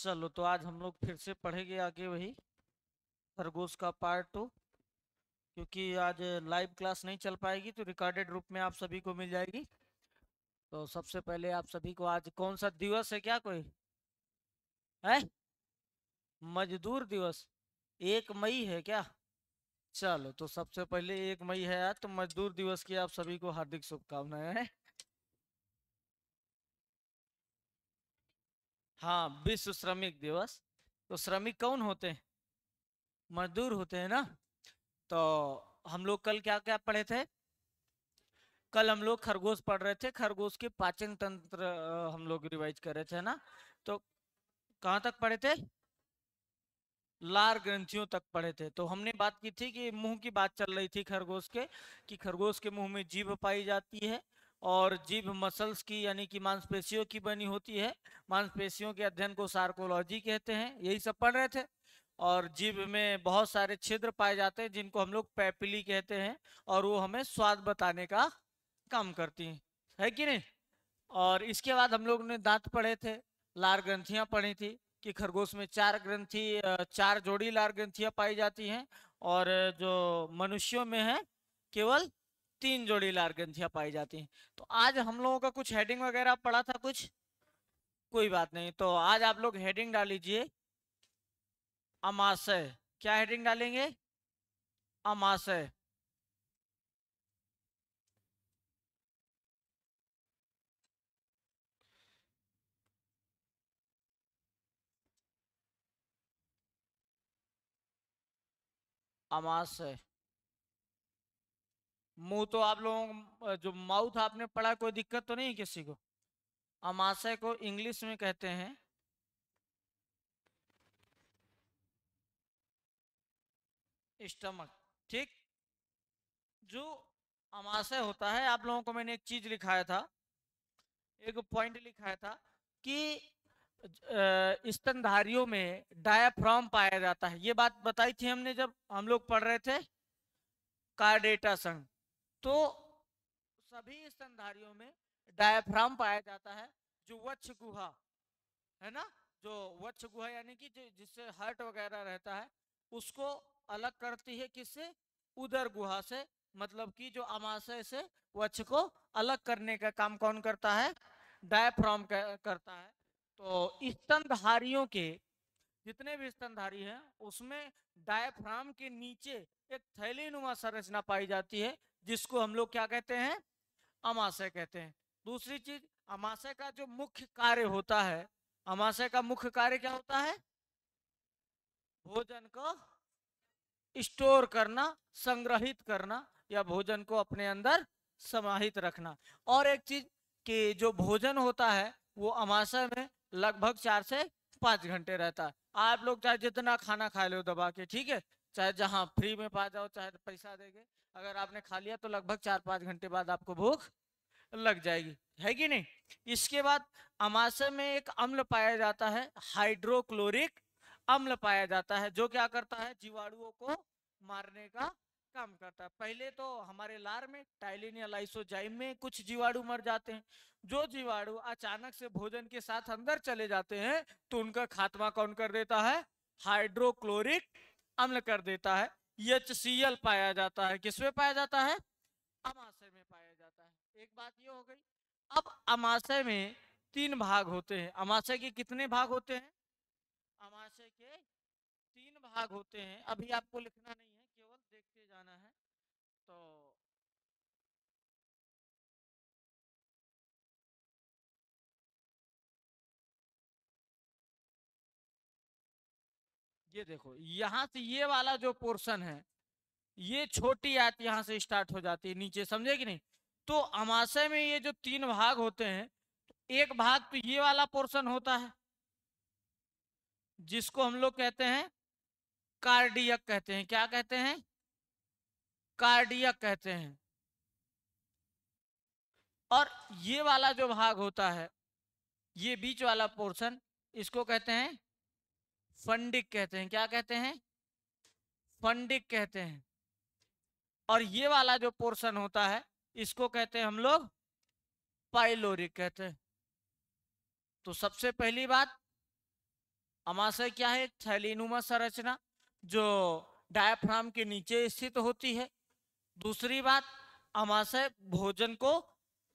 चलो तो आज हम लोग फिर से पढ़ेंगे आगे वही खरगोश का पार्ट 2। क्योंकि आज लाइव क्लास नहीं चल पाएगी तो रिकॉर्डेड रूप में आप सभी को मिल जाएगी। तो सबसे पहले आप सभी को आज कौन सा दिवस है, क्या कोई है? मजदूर दिवस 1 मई है क्या? चलो तो सबसे पहले 1 मई है आज, तो मजदूर दिवस की आप सभी को हार्दिक शुभकामनाएं हैं। हाँ, विश्व श्रमिक दिवस। तो श्रमिक कौन होते हैं? मजदूर होते हैं ना। तो हम लोग कल क्या क्या पढ़े थे? कल हम लोग खरगोश पढ़ रहे थे, खरगोश के पाचन तंत्र हम लोग रिवाइज कर रहे थे ना। तो कहाँ तक पढ़े थे? लार ग्रंथियों तक पढ़े थे। तो हमने बात की थी कि मुंह की बात चल रही थी खरगोश के, कि खरगोश के मुंह में जीभ पाई जाती है। और जीभ मसल्स की यानी कि मांसपेशियों की बनी होती है। मांसपेशियों के अध्ययन को सार्कोलॉजी कहते हैं, यही सब पढ़ रहे थे। और जीभ में बहुत सारे छिद्र पाए जाते हैं जिनको हम लोग पैपिली कहते हैं, और वो हमें स्वाद बताने का काम करती हैं, है कि नहीं? और इसके बाद हम लोग ने दांत पढ़े थे, लार ग्रंथियां पढ़ी थी, कि खरगोश में 4 जोड़ी लार ग्रंथियां पाई जाती हैं। और जो मनुष्यों में है केवल 3 जोड़ी लार ग्रंथियां पाई जाती हैं। तो आज हम लोगों का कुछ हेडिंग वगैरह पढ़ा था कुछ, कोई बात नहीं। तो आज आप लोग हेडिंग डाल लीजिए अमाशय। क्या हेडिंग डालेंगे? अमाशय। अमाशय। मुंह तो आप लोगों जो माउथ आपने पढ़ा, कोई दिक्कत तो नहीं है किसी को? अमाशय को इंग्लिश में कहते हैं स्टमक। ठीक। जो अमाशय होता है, आप लोगों को मैंने एक चीज लिखाया था, एक पॉइंट लिखाया था कि स्तनधारियों में डायाफ्राम पाया जाता है। ये बात बताई थी हमने जब हम लोग पढ़ रहे थे कार्डेटा संघ। तो सभी स्तनधारियों में डायाफ्राम पाया जाता है। जो वक्ष गुहा है ना, जो वक्ष गुहा यानी कि जिससे हार्ट वगैरह रहता है, उसको अलग करती है किससे? उदर गुहा से। मतलब कि जो अमाशय से वक्ष को अलग करने का काम कौन करता है? डायफ्राम करता है। तो स्तनधारियों के जितने भी स्तनधारी हैं उसमें डायफ्राम के नीचे एक थैलीनुमा संरचना पाई जाती है, जिसको हम लोग क्या कहते हैं? अमाशय कहते हैं। दूसरी चीज, अमाशय का जो मुख्य कार्य होता है, अमाशय का मुख्य कार्य क्या होता है? भोजन को स्टोर करना, संग्रहित करना, या भोजन को अपने अंदर समाहित रखना। और एक चीज कि जो भोजन होता है वो अमाशय में लगभग 4 से 5 घंटे रहता है। आप लोग चाहे जितना खाना खा लो दबा के, ठीक है, चाहे जहां फ्री में पा जाओ चाहे पैसा देके, अगर आपने खा लिया तो लगभग 4-5 घंटे बाद आपको भूख लग जाएगी, है कि नहीं? इसके बाद अमाशय में एक अम्ल पाया जाता है, हाइड्रोक्लोरिक अम्ल पाया जाता है, जो क्या करता है? जीवाणुओं को मारने का काम करता है। पहले तो हमारे लार में टाइलिन या लाइसोजाइम में कुछ जीवाणु मर जाते हैं। जो जीवाणु अचानक से भोजन के साथ अंदर चले जाते हैं तो उनका खात्मा कौन कर देता है? हाइड्रोक्लोरिक अम्ल कर देता है। HCl पाया जाता है, किसमें पाया जाता है? अमाशय में पाया जाता है। एक बात ये हो गई। अब अमाशय में 3 भाग होते हैं। अमाशय के कितने भाग होते हैं? अमाशय के 3 भाग होते हैं। अभी आपको लिखना नहीं है, केवल देखते जाना है। तो ये देखो, यहां से ये वाला जो पोर्शन है, ये छोटी आयत यहां से स्टार्ट हो जाती है नीचे, समझे कि नहीं? तो अमाशय में ये जो 3 भाग होते हैं, एक भाग तो ये वाला पोर्शन होता है, जिसको हम लोग कहते हैं कार्डियक कहते हैं। क्या कहते हैं? कार्डियक कहते हैं। और ये वाला जो भाग होता है, ये बीच वाला पोर्शन, इसको कहते हैं फंडिक कहते हैं। क्या कहते हैं? फंडिक कहते हैं। और ये वाला जो पोर्शन होता है, इसको कहते हैं हम लोग पाइलोरिक कहते हैं। तो सबसे पहली बात, अमाशय क्या है? थैलीनुमा संरचना जो डायाफ्राम के नीचे स्थित होती है। दूसरी बात, अमाशय भोजन को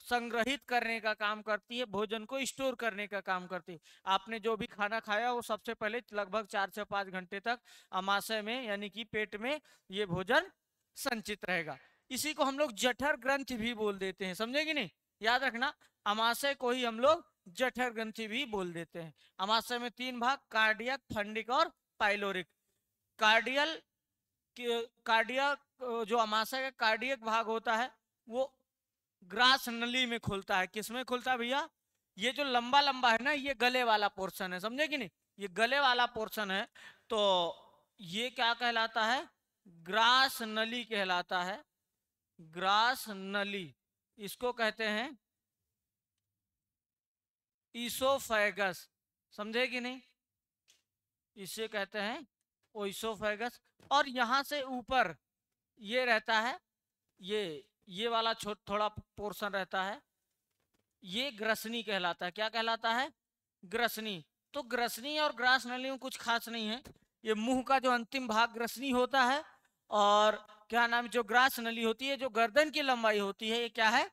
संग्रहित करने का काम करती है, भोजन को स्टोर करने का काम करती है। आपने जो भी खाना खाया वो सबसे पहले लगभग 4 से 5 घंटे तक अमाशय में यानी कि पेट में ये भोजन संचित रहेगा। इसी को हम लोग जठर ग्रंथि भी बोल देते हैं, समझे कि नहीं? याद रखना, अमाशय को ही हम लोग जठर ग्रंथि भी बोल देते हैं। अमाशय में 3 भाग, कार्डियक, फंडिक और पाइलोरिक। कार्डियल कार्डियक जो अमाशय का कार्डियक भाग होता है वो ग्रास नली में खुलता है। किसमें खुलता है भैया? ये जो लंबा लंबा है ना, ये गले वाला पोर्शन है, समझे कि नहीं? ये गले वाला पोर्शन है, तो ये क्या कहलाता है? ग्रास नली कहलाता है। ग्रास नली, इसको कहते हैं ईसोफेगस, समझे कि नहीं? इसे कहते हैं ओइसोफेगस। और यहां से ऊपर ये रहता है, ये वाला थोड़ा पोर्शन रहता है, ये ग्रसनी कहलाता है। क्या कहलाता है? ग्रसनी। तो ग्रसनी और ग्रास नली में कुछ खास नहीं है। ये मुंह का जो अंतिम भाग ग्रसनी होता है, और क्या नाम, जो ग्रास नली होती है, जो गर्दन की लंबाई होती है, ये क्या है?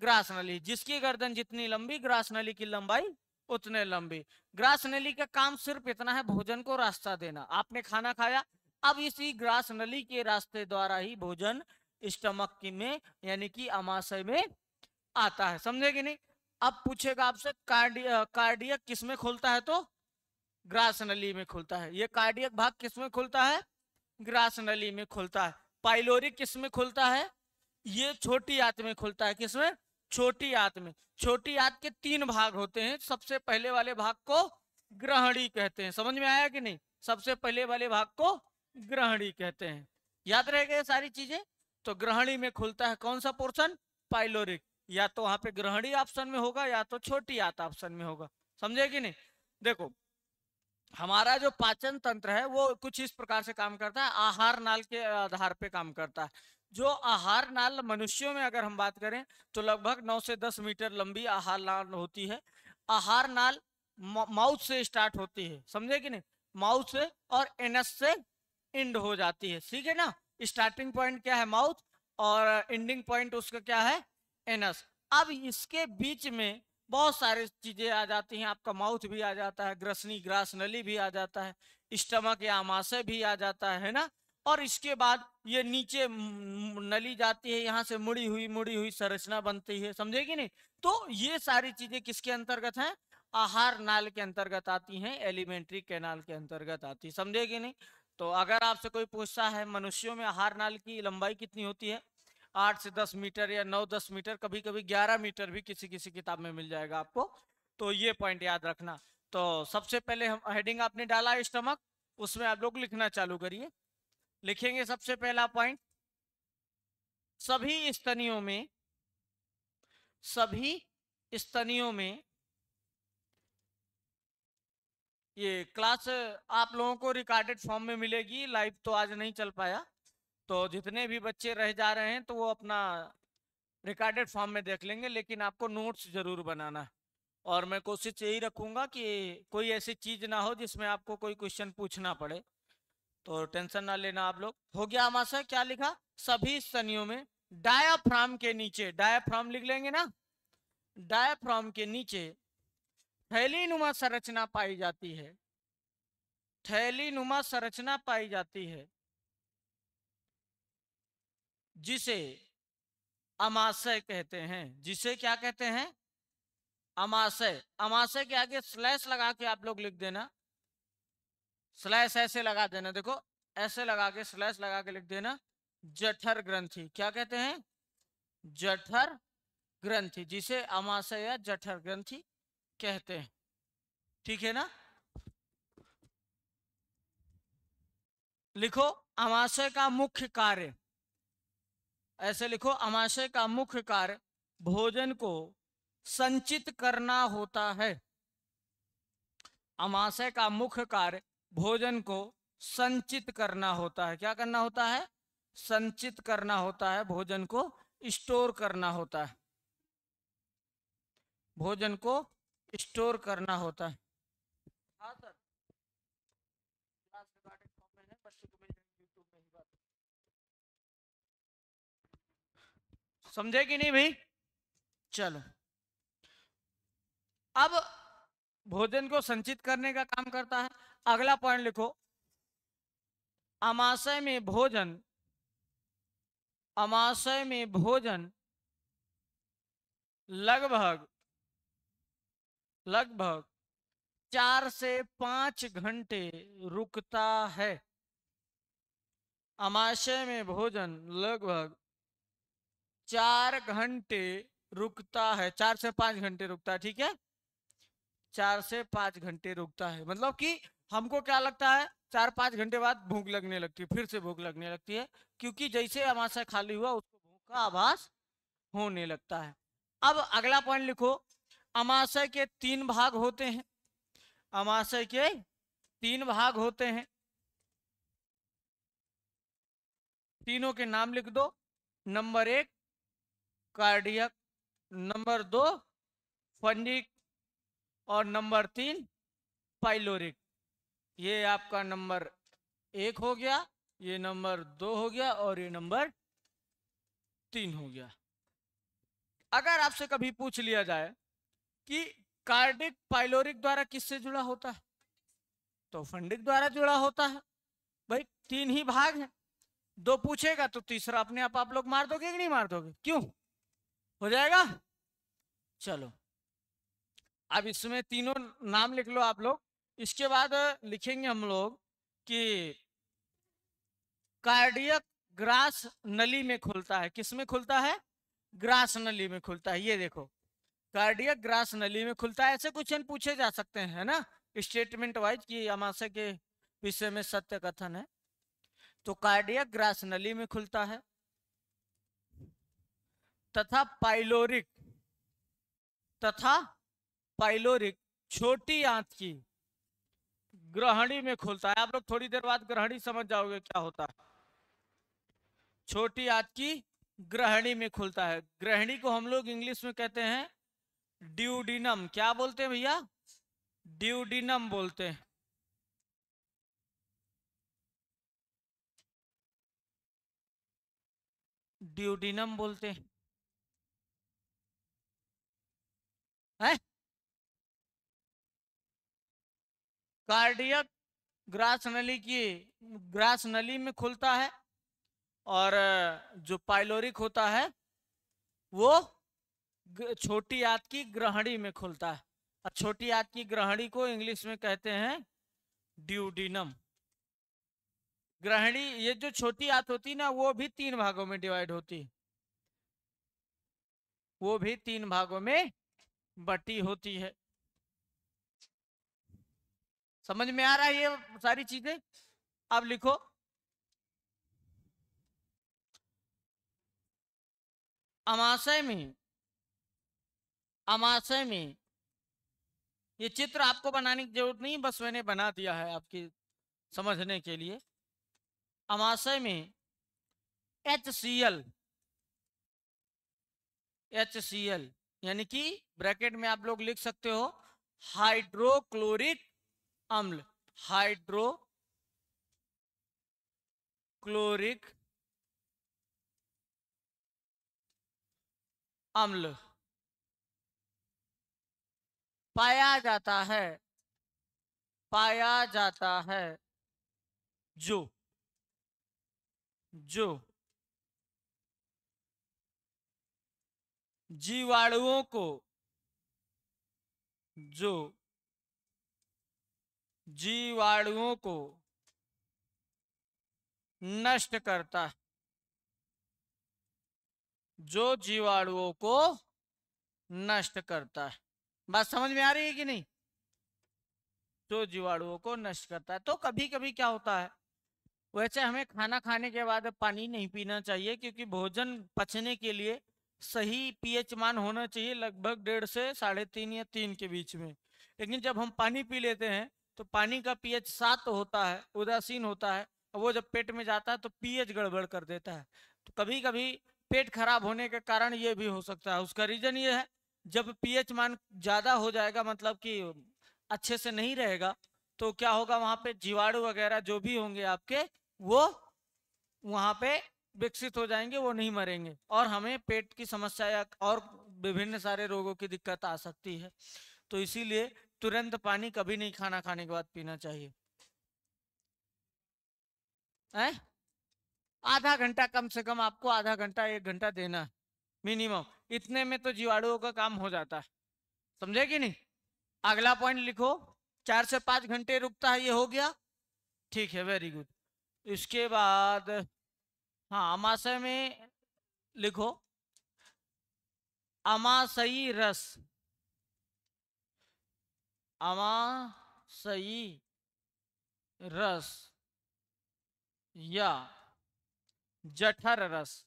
ग्रास नली। जिसकी गर्दन जितनी लंबी, ग्रास नली की लंबाई उतने लंबी। ग्रास नली का काम सिर्फ इतना है, भोजन को रास्ता देना। आपने खाना खाया, अब इसी ग्रास नली के रास्ते द्वारा ही भोजन स्टमक में यानी कि अमाशय में आता है, समझे कि नहीं? अब पूछेगा आपसे कार्डियक किस में खुलता है, तो ग्रास नली में खुलता है। ये कार्डियक भाग किस में खुलता है? ग्रास नली में खुलता है। पाइलोरिक किस में खुलता है? ये छोटी आंत में खुलता है। किसमें? छोटी आंत में। छोटी आंत के 3 भाग होते हैं। सबसे पहले वाले भाग को ग्रहणी कहते हैं, समझ में आया कि नहीं? सबसे पहले वाले भाग को ग्रहणी कहते हैं। याद रहेगा ये सारी चीजें? तो ग्रहणी में खुलता है कौन सा पोर्शन? पाइलोरिक। या तो वहां पे ग्रहणी ऑप्शन में होगा या तो छोटी आंत ऑप्शन में होगा, समझे कि नहीं? देखो, हमारा जो पाचन तंत्र है वो कुछ इस प्रकार से काम करता है, आहार नाल के आधार पे काम करता है। जो आहार नाल मनुष्यों में अगर हम बात करें तो लगभग 9 से 10 मीटर लंबी आहार नाल होती है। आहार नाल माउथ से स्टार्ट होती है, समझे कि नहीं? माउथ से, और एनस से एंड हो जाती है, ठीक है ना? स्टार्टिंग पॉइंट क्या है? माउथ, और एंडिंग पॉइंट उसका क्या है? एनस। अब इसके बीच में बहुत सारी चीजें आ जाती हैं। आपका माउथ भी आ जाता है, ग्रसनी ग्रास नली भी आ जाता है, स्टमक या आमाशय भी आ जाता है ना? और इसके बाद ये नीचे नली जाती है, यहाँ से मुड़ी हुई संरचना बनती है, समझे कि नहीं? तो ये सारी चीजें किसके अंतर्गत हैं? आहार नाल के अंतर्गत आती हैं, एलिमेंट्री कैनाल के अंतर्गत आती है, समझे कि नहीं? तो अगर आपसे कोई पूछता है मनुष्यों में आहार नाल की लंबाई कितनी होती है, 8 से 10 मीटर या 9-10 मीटर, कभी कभी 11 मीटर भी किसी किसी किताब में मिल जाएगा आपको। तो ये पॉइंट याद रखना। तो सबसे पहले हम हेडिंग आपने डाला स्टमक, उसमें आप लोग लिखना चालू करिए। लिखेंगे सबसे पहला पॉइंट, सभी स्तनियों में ये क्लास आप लोगों को रिकॉर्डेड फॉर्म में मिलेगी, लाइव तो आज नहीं चल पाया। तो जितने भी बच्चे रह जा रहे हैं तो वो अपना रिकॉर्डेड फॉर्म में देख लेंगे, लेकिन आपको नोट्स जरूर बनाना है। और मैं कोशिश यही रखूंगा कि कोई ऐसी चीज ना हो जिसमें आपको कोई क्वेश्चन पूछना पड़े, तो टेंशन ना लेना आप लोग। हो गया हमारा? क्या लिखा? सभी स्तनियों में डायाफ्राम के नीचे, डायाफ्राम लिख लेंगे ना, डायाफ्राम के नीचे थैलीनुमा संरचना पाई जाती है। थैलीनुमा संरचना पाई जाती है जिसे अमाशय कहते हैं। जिसे क्या कहते हैं? अमाशय। अमाशय के आगे स्लैश लगा के आप लोग लिख देना, स्लैश ऐसे लगा देना, देखो ऐसे लगा के स्लैश लगा के लिख देना, जठर ग्रंथि। क्या कहते हैं? जठर ग्रंथि, जिसे अमाशय या जठर ग्रंथि कहते हैं, ठीक है ना? लिखो, अमाशय का मुख्य कार्य, ऐसे लिखो, अमाशय का मुख्य कार्य भोजन को संचित करना होता है। अमाशय का मुख्य कार्य भोजन को संचित करना होता है। क्या करना होता है? संचित करना होता है, भोजन को स्टोर करना होता है, भोजन को स्टोर करना होता है। हाँ सर। समझे कि नहीं भाई? चलो, अब भोजन को संचित करने का काम करता है। अगला पॉइंट लिखो, अमाशय में भोजन, अमाशय में भोजन लगभग लगभग 4 से 5 घंटे रुकता है। अमाशय में भोजन लगभग 4 घंटे रुकता है, 4 से 5 घंटे रुकता है, ठीक है। 4 से 5 घंटे रुकता है, मतलब कि हमको क्या लगता है, 4-5 घंटे बाद भूख लगने लगती है, फिर से भूख लगने लगती है, क्योंकि जैसे अमाशय खाली हुआ उसको भूख का आभास होने लगता है। अब अगला पॉइंट लिखो, अमाशय के 3 भाग होते हैं। अमाशय के 3 भाग होते हैं, तीनों के नाम लिख दो। नंबर 1 कार्डियक, नंबर 2 फंडिक, और नंबर 3 पाइलोरिक। ये आपका नंबर 1 हो गया, ये नंबर 2 हो गया, और ये नंबर 3 हो गया। अगर आपसे कभी पूछ लिया जाए कि कार्डिक पाइलोरिक द्वारा किससे जुड़ा होता है, तो फंडिक द्वारा जुड़ा होता है। भाई 3 ही भाग हैं, 2 पूछेगा तो तीसरा अपने आप लोग मार दोगे कि नहीं मार दोगे? क्यों? हो जाएगा। चलो, अब इसमें तीनों नाम लिख लो आप लोग। इसके बाद लिखेंगे हम लोग कि कार्डियक ग्रास नली में खुलता है। किस में खुलता है? ग्रास नली में खुलता है। ये देखो, कार्डियक ग्रास नली में खुलता है। ऐसे क्वेश्चन पूछे जा सकते हैं, है ना, स्टेटमेंट वाइज, कि अमाशय के विषय में सत्य कथन है। तो कार्डियक ग्रास नली में खुलता है, तथा पाइलोरिक, तथा पाइलोरिक छोटी आंत की ग्रहणी में खुलता है। आप लोग थोड़ी देर बाद ग्रहणी समझ जाओगे क्या होता है। छोटी आंत की ग्रहणी में खुलता है। ग्रहणी को हम लोग इंग्लिश में कहते हैं ड्यूडिनम। क्या बोलते हैं भैया? ड्यूडिनम बोलते हैं। ड्यूडिनम बोलते हैं, है? कार्डियक ग्रास नली की ग्रास नली में खुलता है, और जो पाइलोरिक होता है वो छोटी आंत की ग्रहणी में खुलता है। और छोटी आंत की ग्रहणी को इंग्लिश में कहते हैं ड्यूडिनम। ग्रहणी, ये जो छोटी आंत होती है ना, वो भी 3 भागों में डिवाइड होती है, वो भी 3 भागों में बटी होती है। समझ में आ रहा है ये सारी चीजें? अब लिखो, अमाशय में, अमाशय में, ये चित्र आपको बनाने की जरूरत नहीं, बस मैंने बना दिया है आपकी समझने के लिए। अमाशय में HCl, HCl यानी कि ब्रैकेट में आप लोग लिख सकते हो हाइड्रोक्लोरिक अम्ल, हाइड्रोक्लोरिक अम्ल पाया जाता है, पाया जाता है, जो जो जीवाणुओं को, जो जीवाणुओं को नष्ट करता है, जो जीवाणुओं को नष्ट करता है। बात समझ में आ रही है कि नहीं? जो जीवाणुओं को नष्ट करता है। तो कभी कभी क्या होता है, वैसे हमें खाना खाने के बाद पानी नहीं पीना चाहिए, क्योंकि भोजन पचने के लिए सही पीएच मान होना चाहिए, लगभग 1.5 से 3.5 या 3 के बीच में। लेकिन जब हम पानी पी लेते हैं तो पानी का पीएच 7 होता है, उदासीन होता है, और वो जब पेट में जाता है तो पीएच गड़बड़ कर देता है। तो कभी कभी पेट खराब होने के कारण ये भी हो सकता है। उसका रीजन ये है, जब पीएच मान ज्यादा हो जाएगा, मतलब कि अच्छे से नहीं रहेगा, तो क्या होगा, वहां पे जीवाणु वगैरह जो भी होंगे आपके, वो वहां पे विकसित हो जाएंगे, वो नहीं मरेंगे और हमें पेट की समस्या या और विभिन्न सारे रोगों की दिक्कत आ सकती है। तो इसीलिए तुरंत पानी कभी नहीं खाना खाने के बाद पीना चाहिए। है आधा घंटा, कम से कम आपको आधा घंटा 1 घंटा देना है मिनिमम। इतने में तो जीवाणुओं का काम हो जाता है, समझे कि नहीं। अगला पॉइंट लिखो, 4 से 5 घंटे रुकता है, ये हो गया, ठीक है, वेरी गुड। इसके बाद हाँ, अमाशय में लिखो, अमाशयी रस, अमाशयी रस या जठर रस,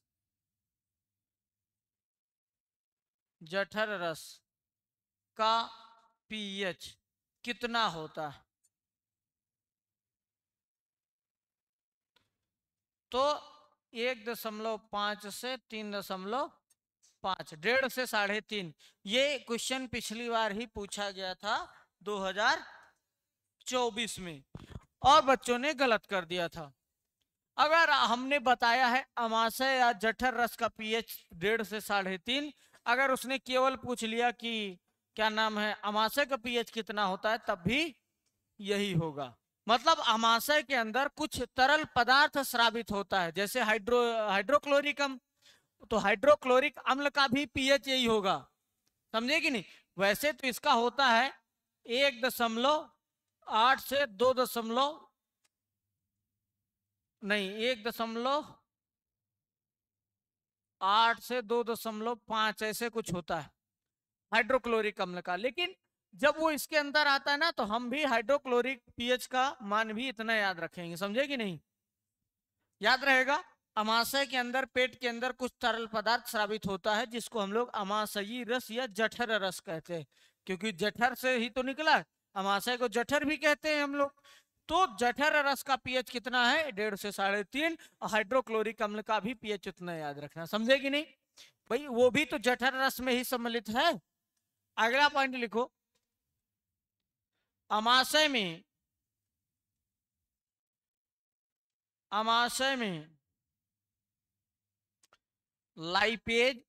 जठर रस का पीएच कितना होता है? तो 1.5 से 3.5, 1.5 से 3.5। ये क्वेश्चन पिछली बार ही पूछा गया था 2024 में, और बच्चों ने गलत कर दिया था। अगर हमने बताया है अमाशय या जठर रस का पीएच 1.5 से 3.5, अगर उसने केवल पूछ लिया कि क्या नाम है अमाशय का पीएच कितना होता है, तब भी यही होगा। मतलब अमाशय के अंदर कुछ तरल पदार्थ स्रावित होता है, जैसे हाइड्रोक्लोरिक अम्ल, तो हाइड्रोक्लोरिक अम्ल का भी पीएच यही होगा, समझे कि नहीं। वैसे तो इसका होता है 1.8 से 2 नहीं 1.8 से 2.5 ऐसे कुछ होता है हाइड्रोक्लोरिक अम्ल का। लेकिन जब वो इसके अंदर आता है ना, तो हम भी हाइड्रोक्लोरिक पीएच का मान भी इतना याद रखेंगे, समझे कि नहीं। याद रहेगा, अमाशय के अंदर, पेट के अंदर कुछ तरल पदार्थ स्रावित होता है, जिसको हम लोग अमाशयी रस या जठर रस कहते हैं, क्योंकि जठर से ही तो निकला, अमाशय को जठर भी कहते हैं हम लोग। तो जठर रस का पीएच कितना है? 1.5 से 3.5। हाइड्रोक्लोरिक अम्ल का भी पीएच उतना याद रखना, समझे कि नहीं भाई, वो भी तो जठर रस में ही सम्मिलित है। अगला पॉइंट लिखो, अमाशय में, अमाशय में लाइपेज,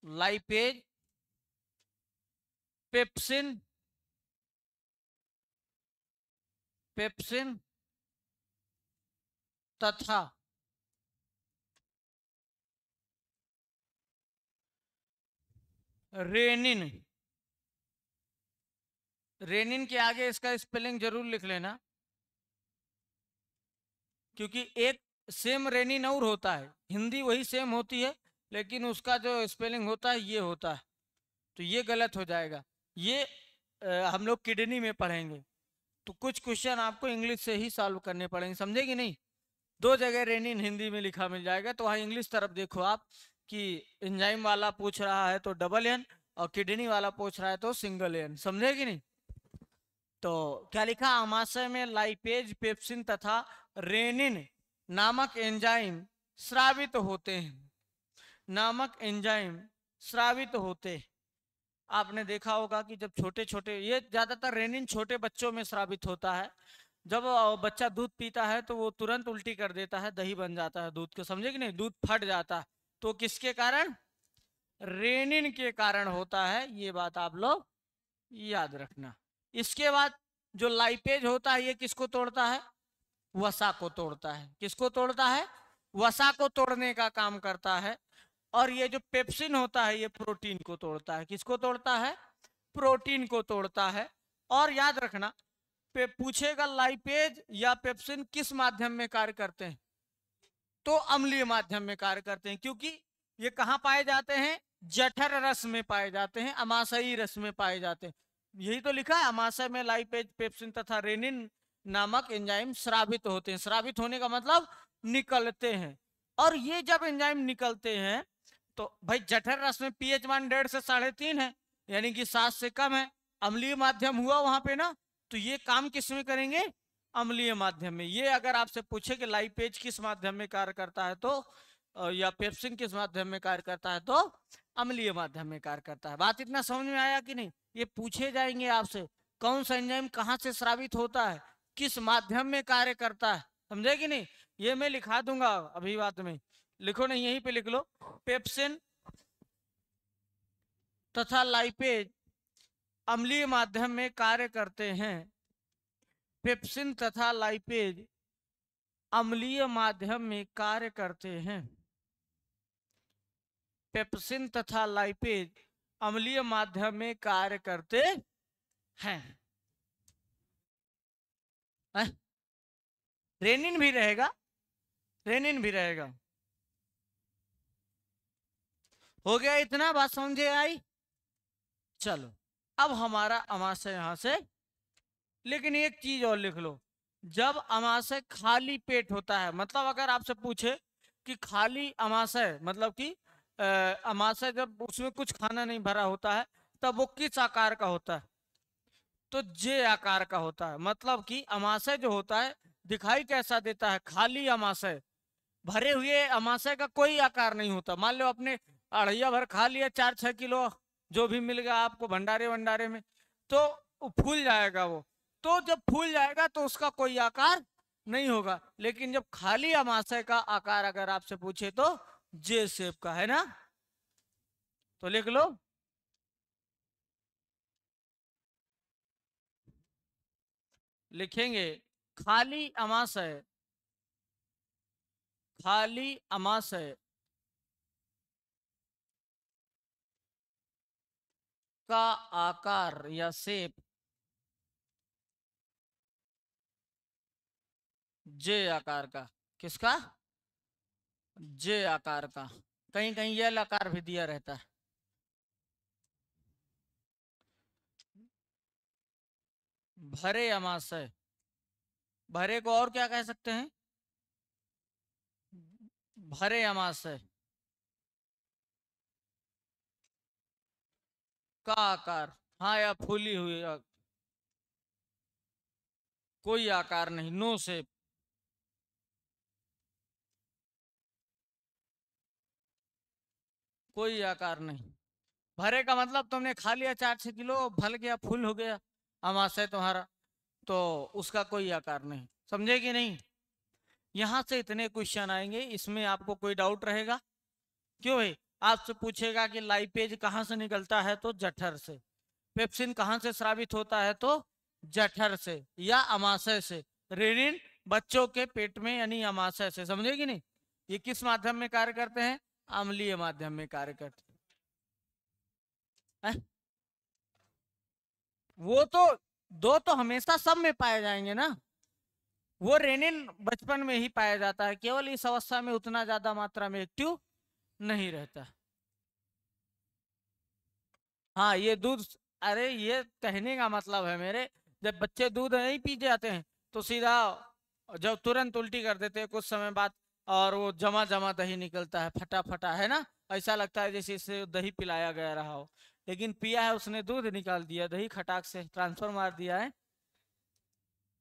लाइपेज, पेप्सिन, पेप्सिन तथा रेनिन, रेनिन के आगे इसका स्पेलिंग जरूर लिख लेना, क्योंकि एक सेम रेनिन और होता है, हिंदी वही सेम होती है, लेकिन उसका जो स्पेलिंग होता है ये होता है, तो ये गलत हो जाएगा। ये हम लोग किडनी में पढ़ेंगे, तो कुछ क्वेश्चन आपको इंग्लिश से ही सॉल्व करने पड़ेंगे, समझे कि नहीं। 2 जगह रेनिन हिंदी में लिखा मिल जाएगा, तो वहाँ इंग्लिश तरफ देखो आप, कि एंजाइम वाला पूछ रहा है तो डबल एन, और किडनी वाला पूछ रहा है तो सिंगल एन, समझे कि नहीं। तो क्या लिखा, अमाशय में लाइपेज, पेप्सिन तथा रेनिन नामक एंजाइम स्रावित होते हैं, नामक एंजाइम स्रावित होते हैं। आपने देखा होगा कि जब छोटे छोटे, ये ज्यादातर रेनिन छोटे बच्चों में स्रावित होता है, जब बच्चा दूध पीता है तो वो तुरंत उल्टी कर देता है, दही बन जाता है दूध के, समझे कि नहीं, दूध फट जाता है, तो किसके कारण? रेनिन के कारण होता है, ये बात आप लोग याद रखना। इसके बाद जो लाइपेज होता है, ये किसको तोड़ता है? वसा को तोड़ता है। किसको तोड़ता है? वसा को तोड़ने का काम करता है। और ये जो पेप्सिन होता है, ये प्रोटीन को तोड़ता है। किसको तोड़ता है? प्रोटीन को तोड़ता है। और याद रखना, पूछेगा लाइपेज या पेप्सिन किस माध्यम में कार्य करते हैं, तो अम्लीय माध्यम में कार्य करते हैं, क्योंकि ये कहाँ पाए जाते हैं? जठर रस में पाए जाते हैं, अमाशयी रस में पाए जाते हैं। यही तो लिखा है, अमाशय में लाइपेज, पेप्सिन तथा रेनिन नामक एंजाइम स्रावित होते हैं। स्रावित होने का मतलब निकलते हैं। और ये जब एंजाइम निकलते हैं, तो भाई जठर रस में पीएच मान 1.5 से 3.5 है, यानी कि 7 से कम है, अम्लीय माध्यम हुआ वहां पे ना, तो ये काम किस में करेंगे? अम्लीय माध्यम में। ये अगर आपसे पूछे कि लाइपेज किस माध्यम में कार्य करता है, तो या पेप्सिन किस माध्यम में कार्य करता है, तो अम्लीय माध्यम में कार्य करता है। बात इतना समझ में आया कि नहीं? ये पूछे जाएंगे आपसे, कौन सा एंजाइम कहां से स्रावित होता है, किस माध्यम में कार्य करता है, समझे कि नहीं? ये मैं लिखा दूंगा अभी बाद में, लिखो नहीं, यहीं पे लिख लो। पेप्सिन तथा लाइपेज अम्लीय माध्यम में कार्य करते हैं। पेप्सिन तथा लाइपेज अम्लीय माध्यम में कार्य करते हैं। पेप्सिन तथा लाइपेज अम्लीय माध्यम में कार्य करते हैं। रेनिन भी रहेगा, रेनिन भी रहेगा। हो गया इतना, बात समझे आई? चलो अब हमारा अमाशय यहां से, लेकिन एक चीज और लिख लो, जब अमाशय खाली पेट होता है, मतलब अगर आपसे पूछे कि खाली अमाशय मतलब कि अमाशय जब उसमें कुछ खाना नहीं भरा होता है तब वो किस आकार का होता है? तो जे आकार का होता है। मतलब कि अमाशय जो होता है दिखाई कैसा देता है? खाली अमाशय। भरे हुए अमाशय का कोई आकार नहीं होता। मान लो अपने अढ़ैया भर खा लिया, 4-6 किलो जो भी मिल गया आपको भंडारे वंडारे में, तो फूल जाएगा वो। तो जब फूल जाएगा तो उसका कोई आकार नहीं होगा। लेकिन जब खाली अमाशय का आकार अगर आपसे पूछे तो जे शेप का है ना, तो लिख लो। लिखेंगे खाली अमाशय, खाली अमाशय का आकार या शेप जे आकार का। किसका? जे आकार का। कहीं कहीं ये आकार भी दिया रहता है। भरे अमाशय, भरे को और क्या कह सकते हैं? भरे अमाशय का आकार, हाँ, या फूली हुई कोई आकार नहीं, नो शेप। कोई आकार नहीं। भरे का मतलब तुमने खा लिया 4-6 किलो, फल गया, फूल हो गया अमाशय तुम्हारा, तो उसका कोई आकार नहीं। समझे कि नहीं? यहां से इतने क्वेश्चन आएंगे, इसमें आपको कोई डाउट रहेगा? क्यों भाई? आपसे पूछेगा कि लाइपेज कहां से निकलता है, तो जठर से। पेप्सिन कहां से स्रावित होता है, तो जठर से या अमाशय से। रेनिन बच्चों के पेट में यानी अमाशय से। समझे कि नहीं? ये किस माध्यम में कार्य करते हैं? अम्लीय माध्यम में कार्य करते हैं। वो तो दो तो हमेशा सब में पाए जाएंगे ना। वो रेनिन बचपन में ही पाया जाता है, केवल इस अवस्था में उतना ज्यादा मात्रा में एक्टिव नहीं रहता। हाँ, ये दूध, अरे ये कहने का मतलब है मेरे, जब बच्चे दूध नहीं पी जाते हैं तो सीधा जब तुरंत उल्टी कर देते हैं कुछ समय बाद, और वो जमा जमा दही निकलता है, फटा फटा, है ना? ऐसा लगता है जैसे इसे दही पिलाया गया रहा हो, लेकिन पिया है उसने, दूध निकाल दिया, दही खटाक से ट्रांसफर मार दिया है।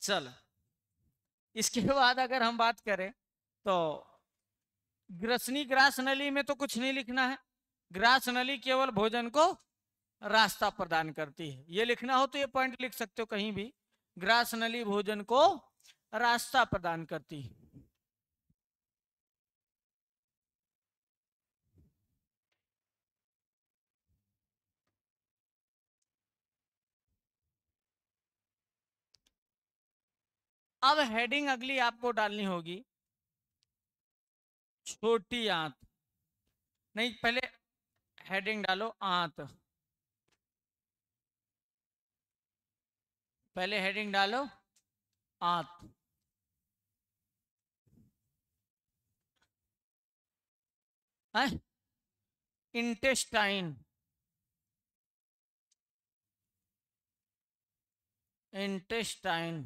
चल, इसके बाद अगर हम बात करें तो ग्रसनी ग्रास नली में तो कुछ नहीं लिखना है। ग्रास नली केवल भोजन को रास्ता प्रदान करती है। ये लिखना हो तो ये पॉइंट लिख सकते हो कहीं भी, ग्रास नली भोजन को रास्ता प्रदान करती है। अब हेडिंग अगली आपको डालनी होगी, छोटी आंत। नहीं, पहले हेडिंग डालो आंत, पहले हेडिंग डालो आंत। इंटेस्टाइन, इंटेस्टाइन,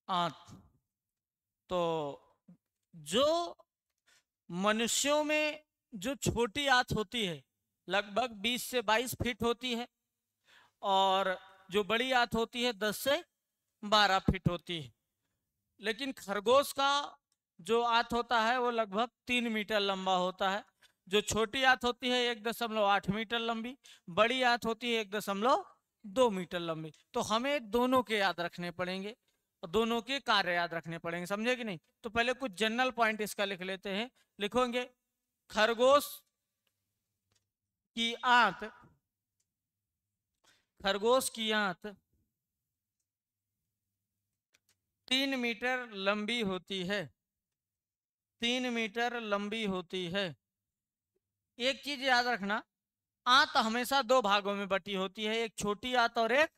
आंत। तो जो मनुष्यों में जो छोटी आंत होती है लगभग 20 से 22 फीट होती है, और जो बड़ी आंत होती है 10 से 12 फीट होती है। लेकिन खरगोश का जो आंत होता है वो लगभग 3 मीटर लंबा होता है। जो छोटी आंत होती है 1.8 मीटर लंबी, बड़ी आंत होती है 2 मीटर लंबी। तो हमें दोनों के याद रखने पड़ेंगे और दोनों के कार्य याद रखने पड़ेंगे, समझे कि नहीं। तो पहले कुछ जनरल पॉइंट इसका लिख लेते हैं। लिखोगे खरगोश की आंत, खरगोश की आंत 3 मीटर लंबी होती है, 3 मीटर लंबी होती है। एक चीज याद रखना, आंत हमेशा दो भागों में बटी होती है, एक छोटी आंत और एक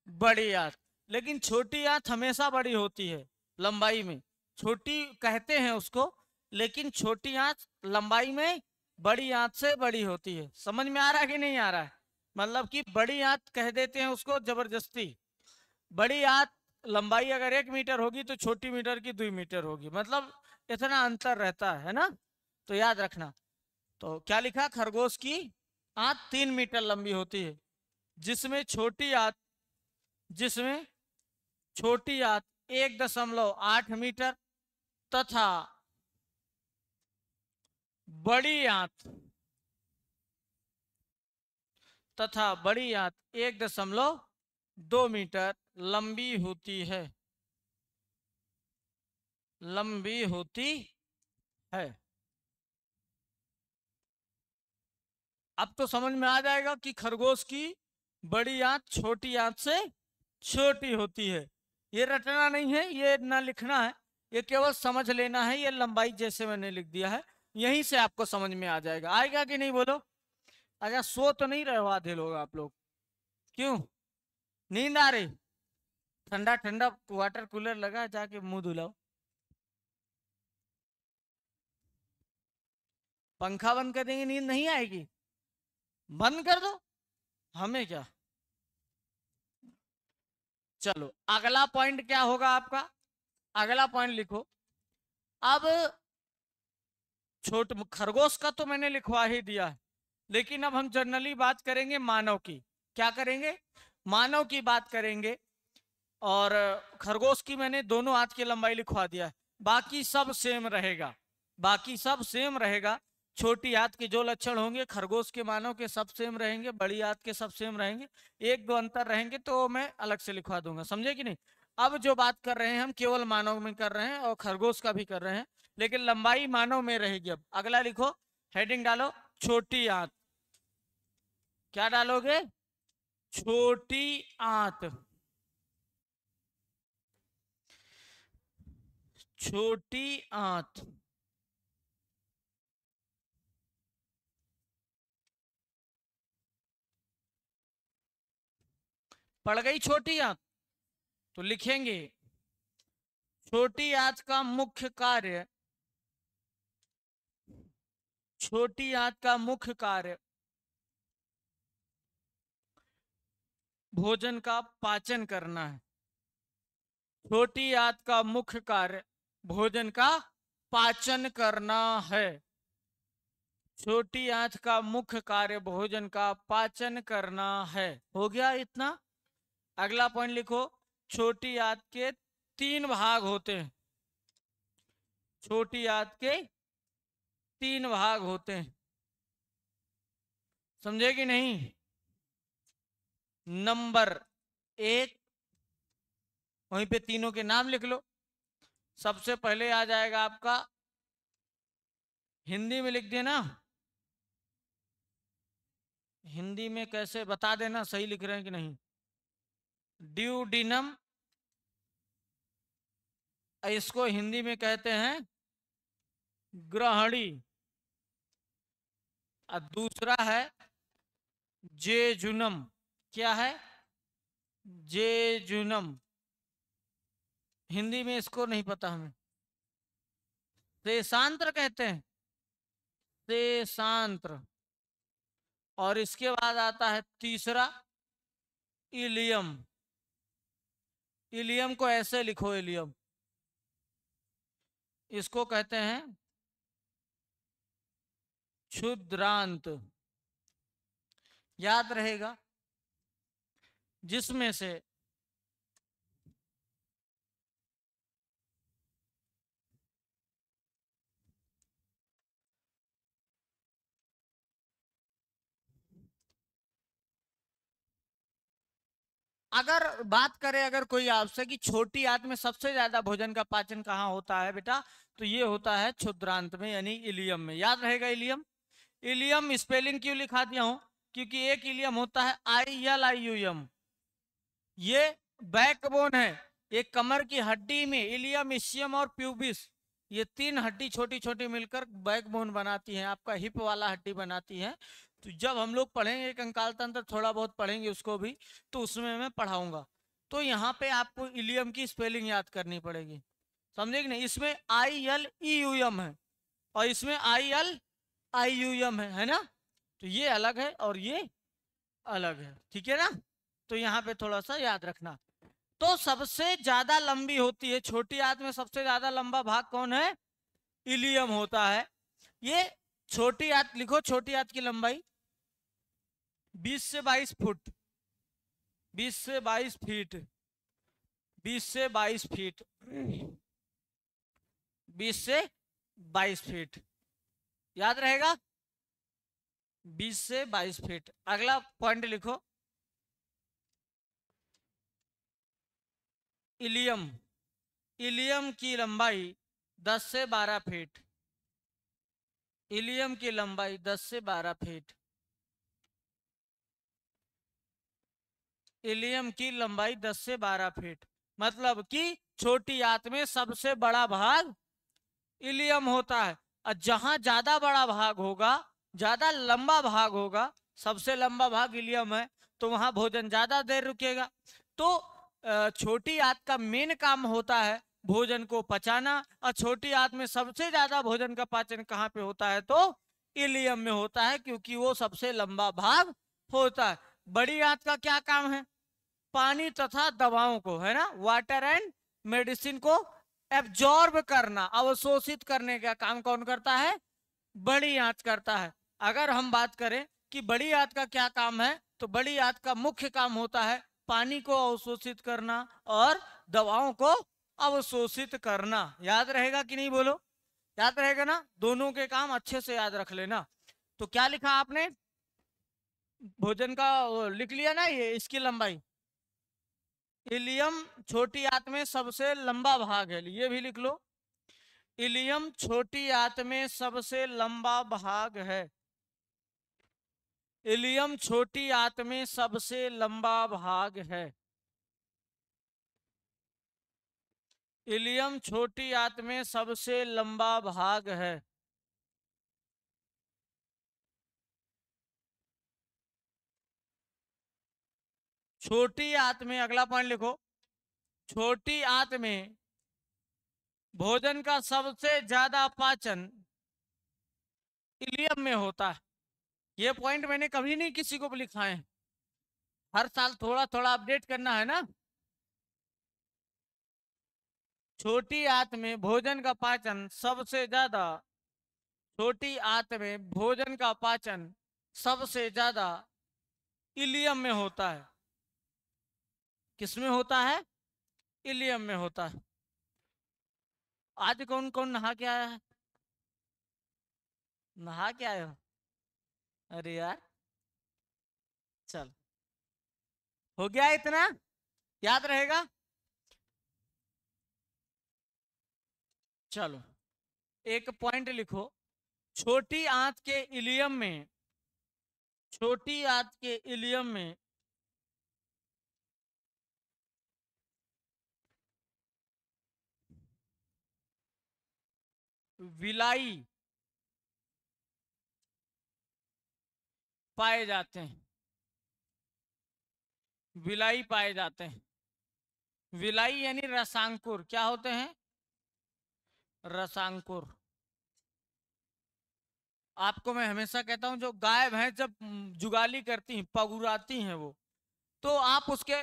बड़ी आंत। लेकिन छोटी आंत हमेशा बड़ी होती है लंबाई में, छोटी कहते हैं उसको, लेकिन छोटी आंत लंबाई में बड़ी आंत से बड़ी होती है। समझ में आ रहा है कि नहीं आ रहा है? मतलब कि बड़ी आंत कह देते हैं उसको जबरदस्ती। बड़ी आंत लंबाई अगर 1 मीटर होगी तो छोटी मीटर की 2 मीटर होगी, मतलब इतना अंतर रहता है ना। तो याद रखना। तो क्या लिखा, खरगोश की आंत 3 मीटर लंबी होती है, जिसमें छोटी आंत, जिसमें छोटी आंत 1.8 मीटर तथा बड़ी आंत, बड़ी आंत 1.2 मीटर लंबी होती है, लंबी होती है। अब तो समझ में आ जाएगा कि खरगोश की बड़ी आंत छोटी आंत से छोटी होती है। ये रटना नहीं है, ये ना लिखना है, ये केवल समझ लेना है। ये लंबाई जैसे मैंने लिख दिया है, यहीं से आपको समझ में आ जाएगा। आएगा कि नहीं बोलो? अच्छा, सो तो नहीं रहे हो आधे लोग आप लोग? क्यों, नींद आ रही? ठंडा ठंडा वाटर कूलर लगा, जाके मुंह धुलाओ। पंखा बंद कर देंगे नींद नहीं आएगी? बंद कर दो, हमें क्या। चलो अगला पॉइंट क्या होगा आपका, अगला पॉइंट लिखो। अब छोट खरगोश का तो मैंने लिखवा ही दिया है, लेकिन अब हम जनरली बात करेंगे मानव की। क्या करेंगे? मानव की बात करेंगे। और खरगोश की मैंने दोनों हाथ की लंबाई लिखवा दिया है, बाकी सब सेम रहेगा, बाकी सब सेम रहेगा। छोटी हाथ के जो लक्षण होंगे खरगोश के मानव के सब सेम रहेंगे, बड़ी हाथ के सब सेम रहेंगे। एक दो अंतर रहेंगे तो मैं अलग से लिखवा दूंगा, समझे कि नहीं। अब जो बात कर रहे हैं हम केवल मानव में कर रहे हैं और खरगोश का भी कर रहे हैं, लेकिन लंबाई मानव में रहेगी। अब अगला लिखो, हेडिंग डालो, छोटी आंत। क्या डालोगे? छोटी आंत, छोटी आंत। पड़ गई छोटी आंत, तो लिखेंगे छोटी आंत का मुख्य कार्य, छोटी आंत का मुख्य कार्य भोजन का पाचन करना है। छोटी आंत का मुख्य कार्य भोजन का पाचन करना है। छोटी आंत का मुख्य कार्य भोजन का पाचन करना है। हो गया इतना। अगला पॉइंट लिखो, छोटी आंत के 3 भाग होते हैं, छोटी आंत के 3 भाग होते हैं, समझे कि नहीं। नंबर 1, वहीं पे तीनों के नाम लिख लो। सबसे पहले आ जाएगा आपका, हिंदी में लिख देना, हिंदी में कैसे बता देना सही लिख रहे हैं कि नहीं। ड्यूडिनम, इसको हिंदी में कहते हैं ग्रहणी। और दूसरा है जेजुनम। क्या है? जेजुनम। हिंदी में इसको नहीं पता हमें, देशांत्र कहते हैं, देशांत्र। और इसके बाद आता है तीसरा, इलियम। इलियम को ऐसे लिखो, इलियम, इसको कहते हैं क्षुद्रांत। याद रहेगा, जिसमें से अगर बात करें अगर कोई आपसे कि छोटी आंत में सबसे ज्यादा भोजन का पाचन कहाँ होता है बेटा, तो ये होता है क्षुद्रांत में यानी इलियम में। याद रहेगा इलियम। इलियम स्पेलिंग क्यों लिखा दिया हूं, क्योंकि एक इलियम होता है ILIUM, ये बैकबोन है। एक कमर की हड्डी में इलियम, इशियम और प्यूबिस, ये तीन हड्डी छोटी छोटी मिलकर बैकबोन बनाती हैं, आपका हिप वाला हड्डी बनाती है। तो जब हम लोग पढ़ेंगे कंकाल तंत्र, थोड़ा बहुत पढ़ेंगे उसको भी, तो उसमें मैं पढ़ाऊंगा। तो यहाँ पे आपको इलियम की स्पेलिंग याद करनी पड़ेगी, समझे कि नहीं। इसमें ILEUM है और इसमें ILIUM है ना। तो ये अलग है और ये अलग है, ठीक है ना। तो यहाँ पे थोड़ा सा याद रखना। तो सबसे ज्यादा लंबी होती है छोटी आंत में, सबसे ज्यादा लंबा भाग कौन है, इलियम होता है। ये छोटी आंत लिखो, छोटी आंत की लंबाई 20 से 22 फुट, 20 से 22 फीट, 20 से 22 फीट, 20 से 22 फीट, याद रहेगा 20 से 22 फीट। अगला पॉइंट लिखो, इलियम, इलियम की लंबाई 10 से 12 फीट, इलियम की लंबाई 10 से 12 फीट, इलियम की लंबाई 10 से 12 फीट। मतलब कि छोटी आंत में सबसे बड़ा भाग इलियम होता है। और जहां ज्यादा बड़ा भाग होगा, ज्यादा लंबा भाग होगा, सबसे लंबा भाग इलियम है, तो वहां भोजन ज्यादा देर रुकेगा। तो छोटी आंत का मेन काम होता है भोजन को पचाना, और छोटी आंत में सबसे ज्यादा भोजन का पाचन कहाँ पे होता है, तो इलियम में होता है, क्योंकि वो सबसे लंबा भाग होता है। बड़ी आंत का क्या काम है, पानी तथा दवाओं को, है ना, वाटर एंड मेडिसिन को एब्जॉर्ब करना, अवशोषित करने का काम कौन करता है, बड़ी आंत करता है। अगर हम बात करें कि बड़ी आंत का क्या काम है, तो बड़ी आंत का मुख्य काम होता है पानी को अवशोषित करना और दवाओं को अवशोषित करना। याद रहेगा कि नहीं, बोलो, याद रहेगा ना, दोनों के काम अच्छे से याद रख लेना। तो क्या लिखा आपने, भोजन का लिख लिया ना, ये इसकी लंबाई, इलियम छोटी आंत में सबसे लंबा भाग है, ये भी लिख लो, इलियम छोटी आंत में सबसे लंबा भाग है, इलियम छोटी आंत में सबसे लंबा भाग है, इलियम छोटी आंत में सबसे लंबा भाग है। छोटी आंत में, अगला पॉइंट लिखो, छोटी आंत में भोजन का सबसे ज्यादा पाचन इलियम में होता है। ये पॉइंट मैंने कभी नहीं किसी को भी लिखा है, हर साल थोड़ा थोड़ा अपडेट करना है ना। छोटी आंत में भोजन का पाचन सबसे ज्यादा, छोटी आंत में भोजन का पाचन सबसे ज्यादा इलियम में होता है। किसमें होता है, इलियम में होता है। आज कौन कौन नहा के आया है, नहा के आए हो, अरे यार, चल, हो गया इतना, याद रहेगा। चलो एक पॉइंट लिखो, छोटी आंत के इलियम में, छोटी आंत के इलियम में विलाई पाए जाते हैं, विलाई पाए जाते हैं। विलाई यानी रसांकुर, क्या होते हैं, रसांकुर। आपको मैं हमेशा कहता हूं, जो गाय भैंस जब जुगाली करती हैं, पगुराती हैं वो, तो आप उसके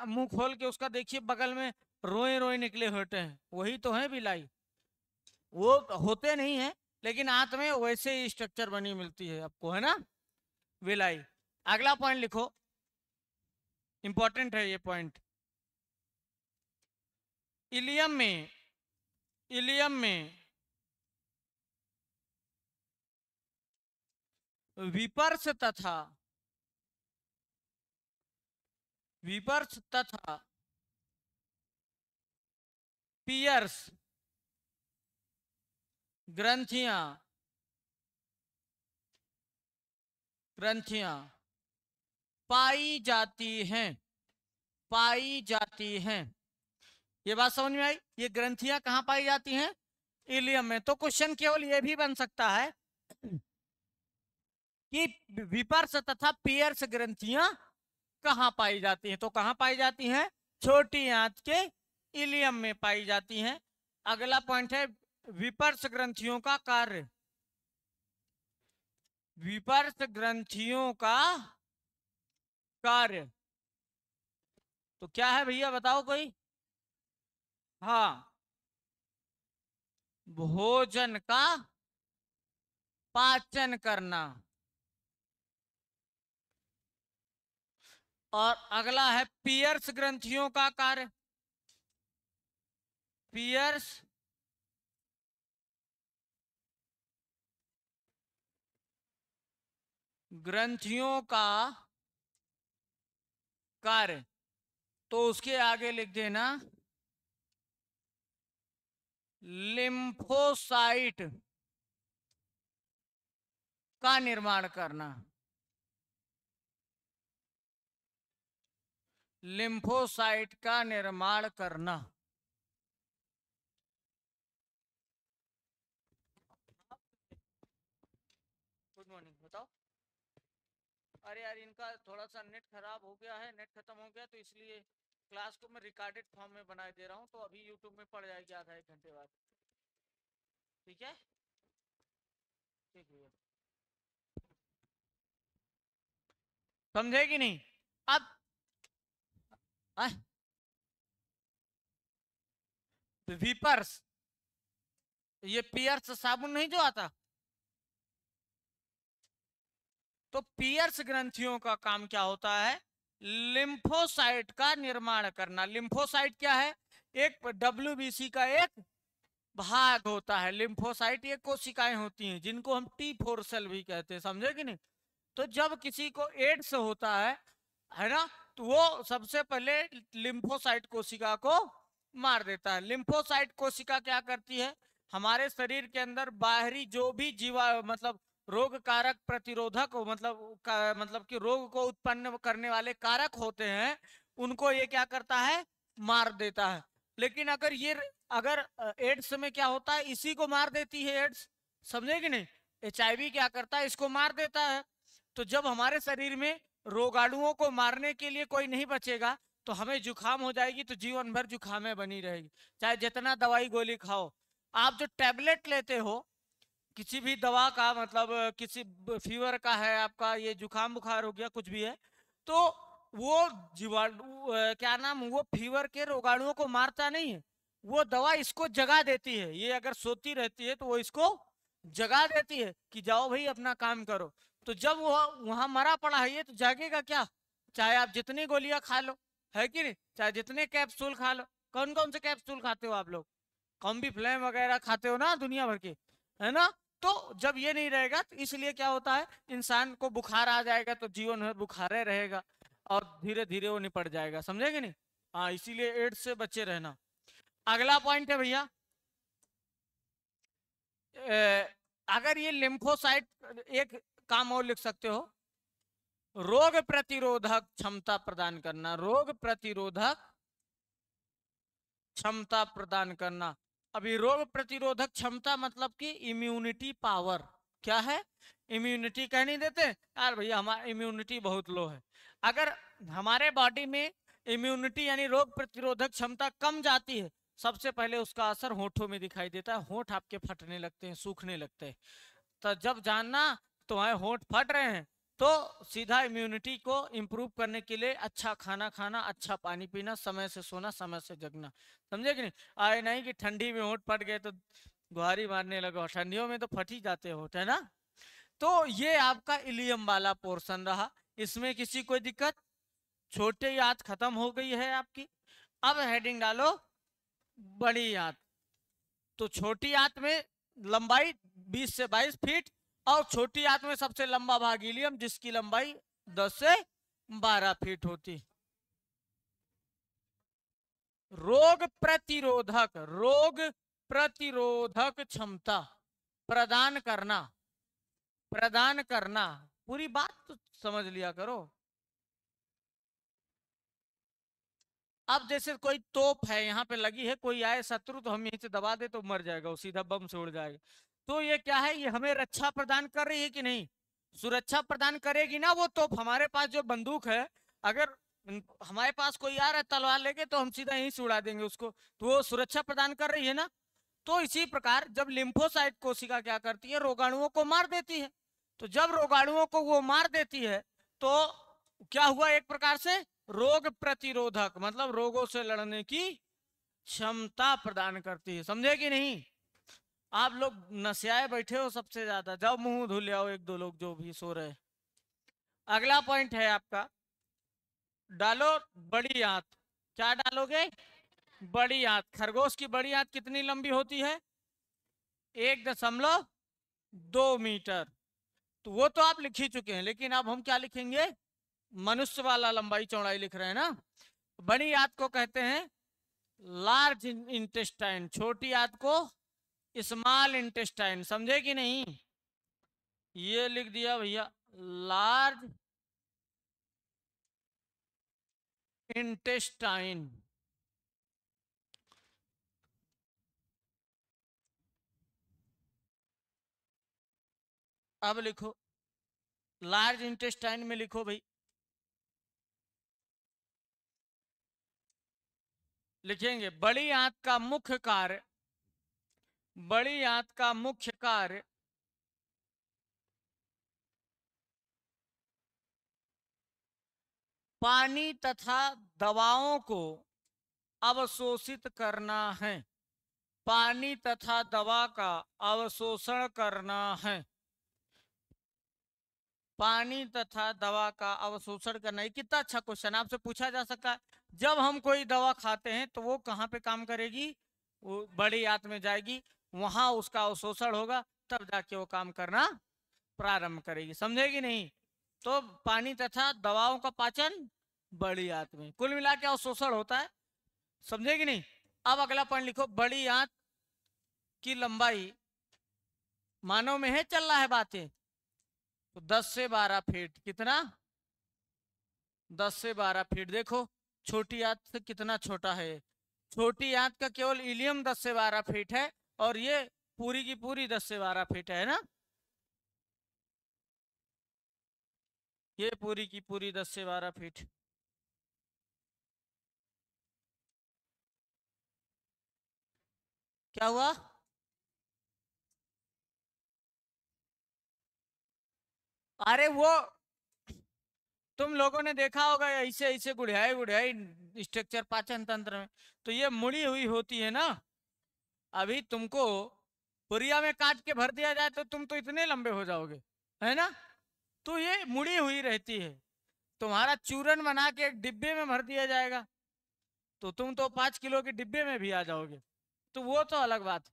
मुंह खोल के उसका देखिए, बगल में रोए रोए निकले होते हैं, वही तो है बिलाई। वो होते नहीं है, लेकिन आंत में वैसे ही स्ट्रक्चर बनी मिलती है आपको, है ना, विलाई। अगला पॉइंट लिखो, इंपॉर्टेंट है ये पॉइंट, इलियम में, इलियम में विपर्स तथा विपर्स तथा पियर्स ग्रंथियां ग्रंथियां पाई जाती हैं, पाई जाती हैं। ये बात समझ में आई? ये ग्रंथियां कहां पाई जाती हैं? इलियम में। तो क्वेश्चन केवल ये भी बन सकता है कि विपर्स तथा पियर्स ग्रंथियां कहां पाई जाती हैं। तो कहां पाई जाती हैं? छोटी आंत के इलियम में पाई जाती हैं। अगला पॉइंट है विपर्स ग्रंथियों का कार्य। विपर्स ग्रंथियों का कार्य तो क्या है भैया, बताओ कोई? हाँ, भोजन का पाचन करना। और अगला है पियर्स ग्रंथियों का कार्य। पियर्स ग्रंथियों का कार्य, तो उसके आगे लिख देना लिम्फोसाइट का निर्माण करना। लिम्फोसाइट का निर्माण करना। गुड मॉर्निंग, बताओ। अरे यार, इनका थोड़ा सा नेट खराब हो गया है, नेट खत्म हो गया, तो इसलिए क्लास को मैं रिकॉर्डेड फॉर्म में बना दे रहा हूँ, तो अभी यूट्यूब में पड़ जाएगी आधा एक घंटे बाद। ठीक है, ठीक है, समझे कि नहीं? अब विपर्स, ये पियर्स साबुन नहीं जो आता, तो पियर्स ग्रंथियों का काम क्या होता है? लिम्फोसाइट का निर्माण करना। लिम्फोसाइट क्या है? एक WBC का एक भाग होता है। लिम्फोसाइट ये कोशिकाएं होती हैं जिनको हम T4 सेल भी कहते हैं, समझे कि नहीं? तो जब किसी को एड्स होता है ना, तो वो सबसे पहले लिम्फोसाइट कोशिका को मार देता है। लिम्फोसाइट कोशिका क्या करती है? हमारे शरीर के अंदर बाहरी जो भी जीवा मतलब रोग कारक प्रतिरोधक मतलब कि रोग को उत्पन्न करने वाले कारक होते हैं, उनको ये क्या करता है? मार देता है। लेकिन अगर एड्स में क्या होता है? इसी को मार देती है एड्स, समझे कि नहीं? HIV क्या करता है? इसको मार देता है। तो जब हमारे शरीर में रोगाणुओं को मारने के लिए कोई नहीं बचेगा, तो हमें जुकाम हो जाएगी, तो जीवन भर जुकामें बनी रहेगी, चाहे जितना दवाई गोली खाओ। आप जो टैबलेट लेते हो किसी भी दवा का, मतलब किसी फीवर का है आपका, ये जुकाम बुखार हो गया, कुछ भी है, तो वो जीवाणु क्या नाम, वो फीवर के रोगाणुओं को मारता नहीं है, वो दवा इसको जगा देती है। ये अगर सोती रहती है तो वो इसको जगा देती है कि जाओ भाई अपना काम करो। तो जब वो वहां मरा पड़ा है ये, तो जागेगा क्या? चाहे आप जितनी गोलियां खा लो, है कि नहीं, चाहे जितने कैप्सूल खा लो। कौन कौन से कैप्सूल खाते हो आप लोग? कॉम्बी फ्लेम वगैरह खाते हो ना, दुनिया भर के, है ना? तो जब ये नहीं रहेगा, तो इसलिए क्या होता है, इंसान को बुखार आ जाएगा तो जीवन भर बुखारे रहेगा और धीरे धीरे वो निपट जाएगा, समझेंगे नहीं? हाँ, इसीलिए एड्स से बचे रहना। अगला पॉइंट है भैया, अगर ये लिम्फोसाइट, एक काम और लिख सकते हो, रोग प्रतिरोधक क्षमता प्रदान करना। रोग प्रतिरोधक क्षमता प्रदान करना। अभी रोग प्रतिरोधक क्षमता मतलब कि इम्यूनिटी पावर। क्या है? इम्यूनिटी कह नहीं देते यार भैया, हमारा इम्यूनिटी बहुत लो है। अगर हमारे बॉडी में इम्यूनिटी यानी रोग प्रतिरोधक क्षमता कम जाती है, सबसे पहले उसका असर होठों में दिखाई देता है। होठ आपके फटने लगते हैं, सूखने लगते हैं। तो जब जानना तुम्हारे होठ फट रहे हैं, तो सीधा इम्यूनिटी को इम्प्रूव करने के लिए अच्छा खाना खाना, अच्छा पानी पीना, समय से सोना, समय से जगना, समझे कि नहीं? आए नहीं कि ठंडी में होठ फट गए तो गुहारी मारने लगो, ठंडियों में तो फट ही जाते होठ, है ना? तो ये आपका इलियम वाला पोर्शन रहा। इसमें किसी कोई दिक्कत? छोटे आंत खत्म हो गई है आपकी। अब हेडिंग डालो बड़ी आंत। तो छोटी आंत में लंबाई 20 से 22 फीट, और छोटी आंत में सबसे लंबा भाग इलियम, जिसकी लंबाई 10 से 12 फीट होती। रोग प्रतिरोधक क्षमता प्रदान करना, प्रदान करना। पूरी बात तो समझ लिया करो। अब जैसे कोई तोप है यहाँ पे लगी है, कोई आए शत्रु तो हम यहीं से दबा दे तो मर जाएगा, वो सीधा बम से उड़ जाएगा। तो ये क्या है, ये हमें रक्षा प्रदान कर रही है कि नहीं? सुरक्षा प्रदान करेगी ना वो तोप। हमारे पास जो बंदूक है, अगर हमारे पास कोई आ रहा है तलवार लेके तो हम सीधा यहीं से उड़ा देंगे उसको, तो वो सुरक्षा प्रदान कर रही है ना। तो इसी प्रकार जब लिम्फोसाइट कोशिका क्या करती है, रोगाणुओं को मार देती है। तो जब रोगाणुओं को वो मार देती है तो क्या हुआ, एक प्रकार से रोग प्रतिरोधक, मतलब रोगों से लड़ने की क्षमता प्रदान करती है। समझे कि नहीं? आप लोग नशयाए बैठे हो सबसे ज्यादा, जाओ मुंह धुल आओ एक दो लोग जो भी सो रहे। अगला पॉइंट है आपका, डालो बड़ी आंत। क्या डालोगे? बड़ी आंत। खरगोश की बड़ी आंत कितनी लंबी होती है? 1.2 मीटर। तो वो तो आप लिख ही चुके हैं, लेकिन अब हम क्या लिखेंगे? मनुष्य वाला लंबाई चौड़ाई लिख रहे हैं ना। बड़ी आंत को कहते हैं लार्ज इंटेस्टाइन, छोटी आंत को स्मॉल इंटेस्टाइन। समझे कि नहीं? ये लिख दिया भैया, लार्ज इंटेस्टाइन। अब लिखो, लार्ज इंटेस्टाइन में लिखो भाई, लिखेंगे बड़ी आंत का मुख्य कार्य, बड़ी आंत का मुख्य कार्य पानी तथा दवाओं को अवशोषित करना है। पानी तथा दवा का अवशोषण करना है। पानी तथा दवा का अवशोषण करना, ये कितना अच्छा क्वेश्चन आपसे पूछा जा सकता है। जब हम कोई दवा खाते हैं तो वो कहाँ पे काम करेगी? वो बड़ी आंत में जाएगी, वहां उसका अवशोषण होगा, तब जाके वो काम करना प्रारंभ करेगी। समझेगी नहीं? तो पानी तथा दवाओं का पाचन बड़ी आंत में, कुल मिला के अवशोषण होता है। समझेगी नहीं? अब अगला पॉइंट लिखो, बड़ी आंत की लंबाई मानव में है, चल रहा है बातें, तो 10 से 12 फीट। कितना? 10 से 12 फीट। देखो छोटी आंत से कितना छोटा है। छोटी आंत का केवल इलियम 10 से 12 फीट है, और ये पूरी की पूरी 10 से 12 फीट है ना। ये पूरी की पूरी 10 से 12 फीट। क्या हुआ? अरे वो तुम लोगों ने देखा होगा, ऐसे ऐसे गुड़ियाई गुड़ियाई स्ट्रक्चर पाचन तंत्र में, तो ये मुड़ी हुई होती है ना। अभी तुमको पुरिया में काट के भर दिया जाए तो तुम तो इतने लंबे हो जाओगे, है ना। तो ये मुड़ी हुई रहती है। तुम्हारा चूरन बना के एक डिब्बे में भर दिया जाएगा तो तुम तो 5 किलो के डिब्बे में भी आ जाओगे। तो वो तो अलग बात है।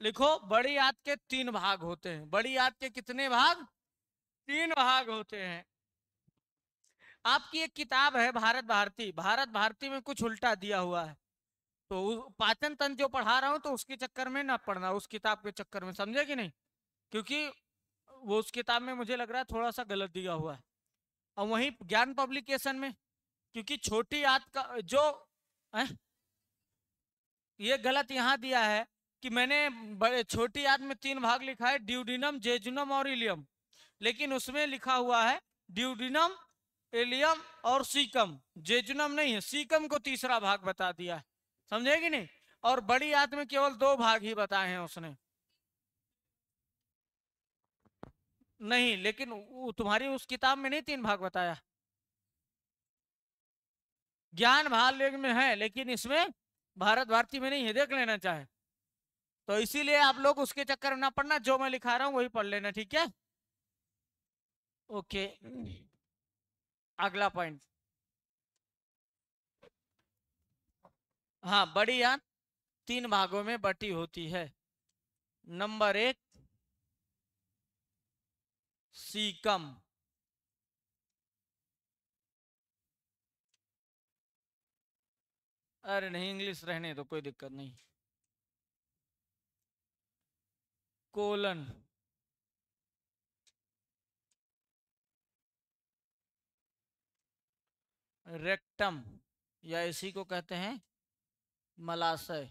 लिखो, बड़ी आंत के 3 भाग होते हैं। बड़ी आंत के कितने भाग? 3 भाग होते हैं। आपकी एक किताब है भारत भारती, भारत भारती में कुछ उल्टा दिया हुआ है, तो पाचन तंत्र जो पढ़ा रहा हूँ तो उसके चक्कर में ना पढ़ना, उस किताब के चक्कर में। समझे कि नहीं? क्योंकि वो उस किताब में मुझे लग रहा है थोड़ा सा गलत दिया हुआ है। और वहीं ज्ञान पब्लिकेशन में, क्योंकि छोटी आंत का जो है, ये गलत यहाँ दिया है कि मैंने बड़े छोटी आंत में 3 भाग लिखा है, ड्यूडिनम, जेजुनम और इलियम, लेकिन उसमें लिखा हुआ है ड्यूडिनम, इलियम और सीकम। जेजुनम नहीं है, सीकम को तीसरा भाग बता दिया है। समझे कि नहीं? और बड़ी आंत में केवल 2 भाग ही बताए हैं उसने। नहीं, लेकिन तुम्हारी उस किताब में नहीं 3 भाग बताया। ज्ञान भाग में है, लेकिन इसमें भारत भारती में नहीं है, देख लेना चाहे तो। इसीलिए आप लोग उसके चक्कर में ना पढ़ना, जो मैं लिखा रहा हूँ वही पढ़ लेना, ठीक है? ओके। अगला पॉइंट, हाँ, बड़ी आंत 3 भागों में बटी होती है। Number 1, caecum. अरे नहीं, इंग्लिश रहने दो, कोई दिक्कत नहीं। कोलन, रेक्टम, या इसी को कहते हैं मलाशय।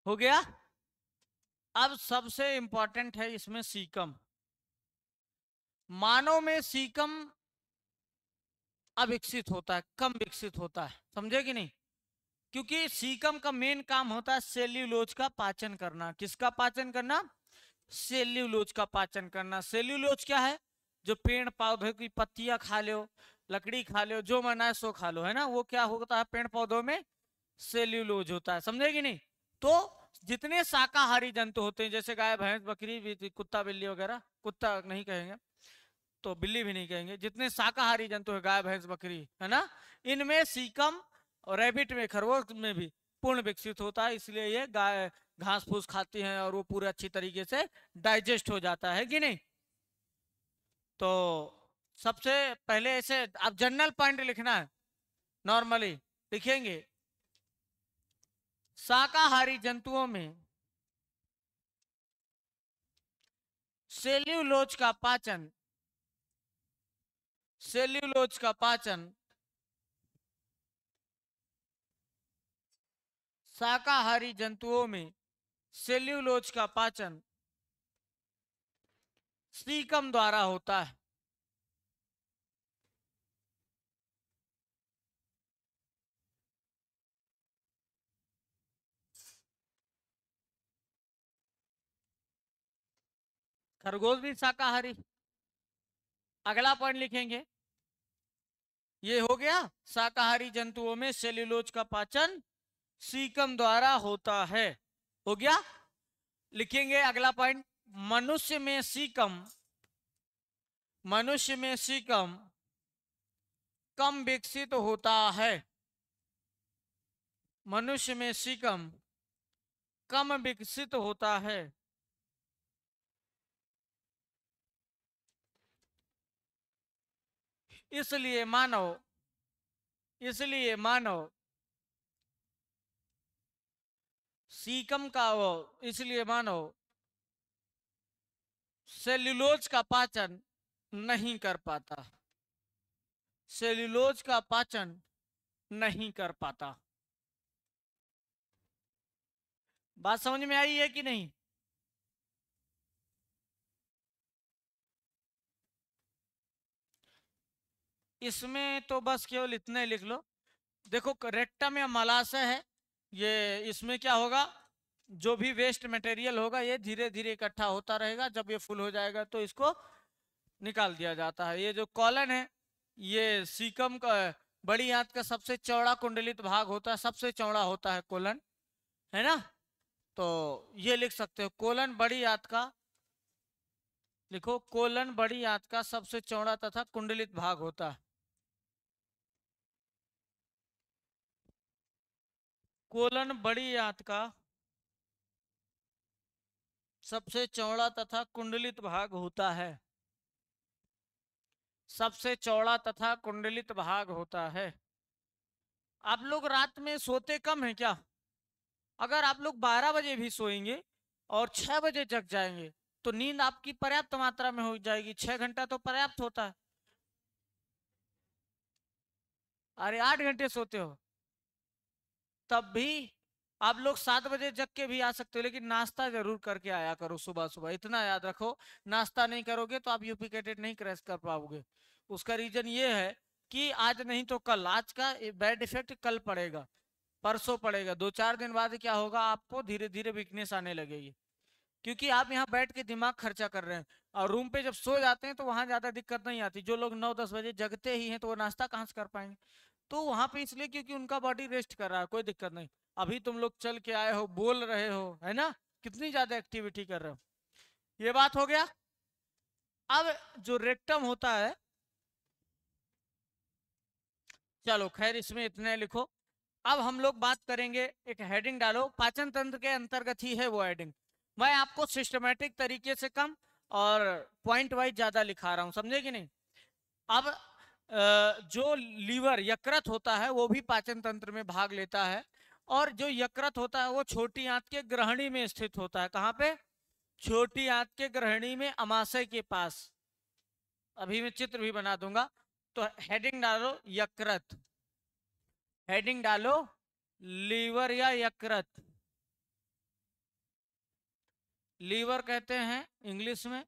हो गया। अब सबसे इंपॉर्टेंट है इसमें सीकम। मानव में सीकम अविकसित होता है, कम विकसित होता है, समझे कि नहीं? क्योंकि सीकम का मेन काम होता है सेल्यूलोज का पाचन करना। किसका पाचन करना? सेल्यूलोज का पाचन करना। सेल्यूलोज क्या है? जो पेड़ पौधे की पत्तियां खा लो, लकड़ी खा लो, जो मना है सो खा लो, है ना, वो क्या होता है पेड़ पौधों में? सेल्यूलोज होता है, समझे कि नहीं? तो जितने शाकाहारी जंतु होते हैं, जैसे गाय भैंस बकरी कुत्ता बिल्ली वगैरह, कुत्ता नहीं कहेंगे तो बिल्ली भी नहीं कहेंगे, जितने शाकाहारी जंतु है गाय भैंस बकरी, है ना, इनमें सीकम, और रैबिट में, खरगोश में भी पूर्ण विकसित होता है। इसलिए ये गाय घास फूस खाती हैं और वो पूरे अच्छी तरीके से डाइजेस्ट हो जाता है कि नहीं? तो सबसे पहले ऐसे आप जनरल पॉइंट लिखना है, नॉर्मली लिखेंगे शाकाहारी जंतुओं में सेल्यूलोज का पाचन, सेल्यूलोज का पाचन शाकाहारी जंतुओं में सेल्यूलोज का पाचन सीकम द्वारा होता है। खरगोश भी शाकाहारी। अगला पॉइंट लिखेंगे, ये हो गया शाकाहारी जंतुओं में सेल्यूलोज का पाचन सीकम द्वारा होता है। हो गया। लिखेंगे अगला पॉइंट, मनुष्य में सीकम, मनुष्य में सीकम कम विकसित होता है। मनुष्य में सीकम कम विकसित होता है। इसलिए मानव, इसलिए मानव सीकम का वो, इसलिए मानव सेल्यूलोज का पाचन नहीं कर पाता, सेल्यूलोज का पाचन नहीं कर पाता। बात समझ में आई है कि नहीं? इसमें तो बस केवल इतना ही लिख लो। देखो रेक्टम या मलाशय है, ये इसमें क्या होगा, जो भी वेस्ट मटेरियल होगा ये धीरे धीरे इकट्ठा होता रहेगा, जब ये फुल हो जाएगा तो इसको निकाल दिया जाता है। ये जो कॉलन है, ये सीकम का बड़ी आंत का सबसे चौड़ा कुंडलित भाग होता है, सबसे चौड़ा होता है कोलन, है ना? तो ये लिख सकते हो, कोलन बड़ी आंत का, लिखो कोलन बड़ी आंत का सबसे चौड़ा तथा कुंडलित भाग होता है। कोलन बड़ी आंत का सबसे चौड़ा तथा कुंडलित भाग होता है, सबसे चौड़ा तथा कुंडलित भाग होता है। आप लोग रात में सोते कम है क्या? अगर आप लोग 12 बजे भी सोएंगे और 6 बजे जग जाएंगे तो नींद आपकी पर्याप्त मात्रा में हो जाएगी। 6 घंटा तो पर्याप्त होता है। अरे 8 घंटे सोते हो तब भी आप लोग 7 बजे जग के भी आ सकते हो, लेकिन नाश्ता जरूर करके आया करो सुबह सुबह, इतना याद रखो। नाश्ता नहीं करोगे तो आप यूपी कैडेट नहीं क्रैश कर पाओगे। उसका रीजन ये है कि आज नहीं तो कल, आज का बैड इफेक्ट कल पड़ेगा, परसों पड़ेगा, 2-4 दिन बाद क्या होगा, आपको धीरे धीरे वीकनेस आने लगेगी। क्योंकि आप यहाँ बैठ के दिमाग खर्चा कर रहे हैं, और रूम पे जब सो जाते हैं तो वहां ज्यादा दिक्कत नहीं आती। जो लोग 9-10 बजे जगते ही हैं तो वो नाश्ता कहाँ से कर पाएंगे? तो वहां पे इसलिए क्योंकि उनका बॉडी रेस्ट कर रहा है, कोई दिक्कत नहीं। अभी तुम लोग चल के आए हो, बोल रहे हो, है ना, कितनी ज्यादा एक्टिविटी कर रहे हो। ये बात हो गया। अब जो रेक्टम होता है, चलो खैर इसमें इतने लिखो। अब हम लोग बात करेंगे, एक हेडिंग डालो, पाचन तंत्र के अंतर्गत ही है वो हेडिंग। मैं आपको सिस्टमेटिक तरीके से कम और पॉइंट वाइज ज्यादा लिखा रहा हूं, समझे कि नहीं। अब जो लीवर यकृत होता है वो भी पाचन तंत्र में भाग लेता है, और जो यकृत होता है वो छोटी आंत के ग्रहणी में स्थित होता है। कहाँ पे? छोटी आंत के ग्रहणी में, अमाशय के पास। अभी मैं चित्र भी बना दूंगा। तो हेडिंग डालो यकृत, हेडिंग डालो लीवर या यकृत। लीवर कहते हैं इंग्लिश में,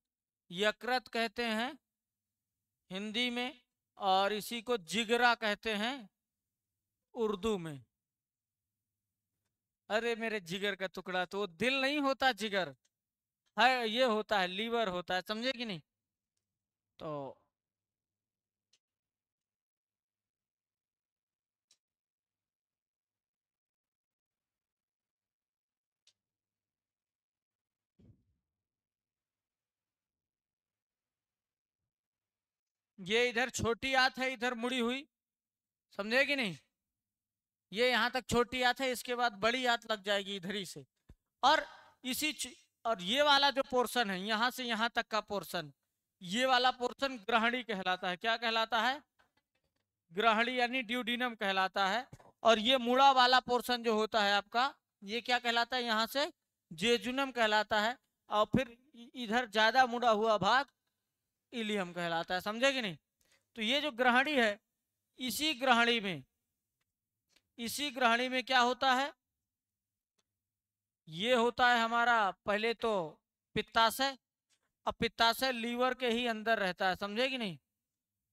यकृत कहते हैं हिंदी में, और इसी को जिगरा कहते हैं उर्दू में। अरे मेरे जिगर का टुकड़ा, तो वो दिल नहीं होता, जिगर है, ये होता है लीवर होता है, समझे कि नहीं। तो ये इधर छोटी आंत है, इधर मुड़ी हुई, समझे कि नहीं। ये यहां तक छोटी आंत है, इसके बाद बड़ी आंत लग जाएगी इधर ही से। और और ये वाला जो पोर्शन है, यहां से यहां तक का पोर्शन, ये वाला पोर्शन ग्रहणी कहलाता है। क्या कहलाता है? ग्रहणी यानी ड्यूडीनम कहलाता है। और ये मुड़ा वाला पोर्शन जो होता है आपका, ये क्या कहलाता है? यहाँ से जेजुनम कहलाता है। और फिर इधर ज्यादा मुड़ा हुआ भाग इलियम कहलाता है, समझे कि नहीं। तो ये जो ग्रहणी है, इसी ग्रहणी में, इसी ग्रहणी में क्या होता है? ये होता है हमारा पहले तो पित्ताशय। अब पित्ताशय लीवर के ही अंदर रहता है, समझे कि नहीं।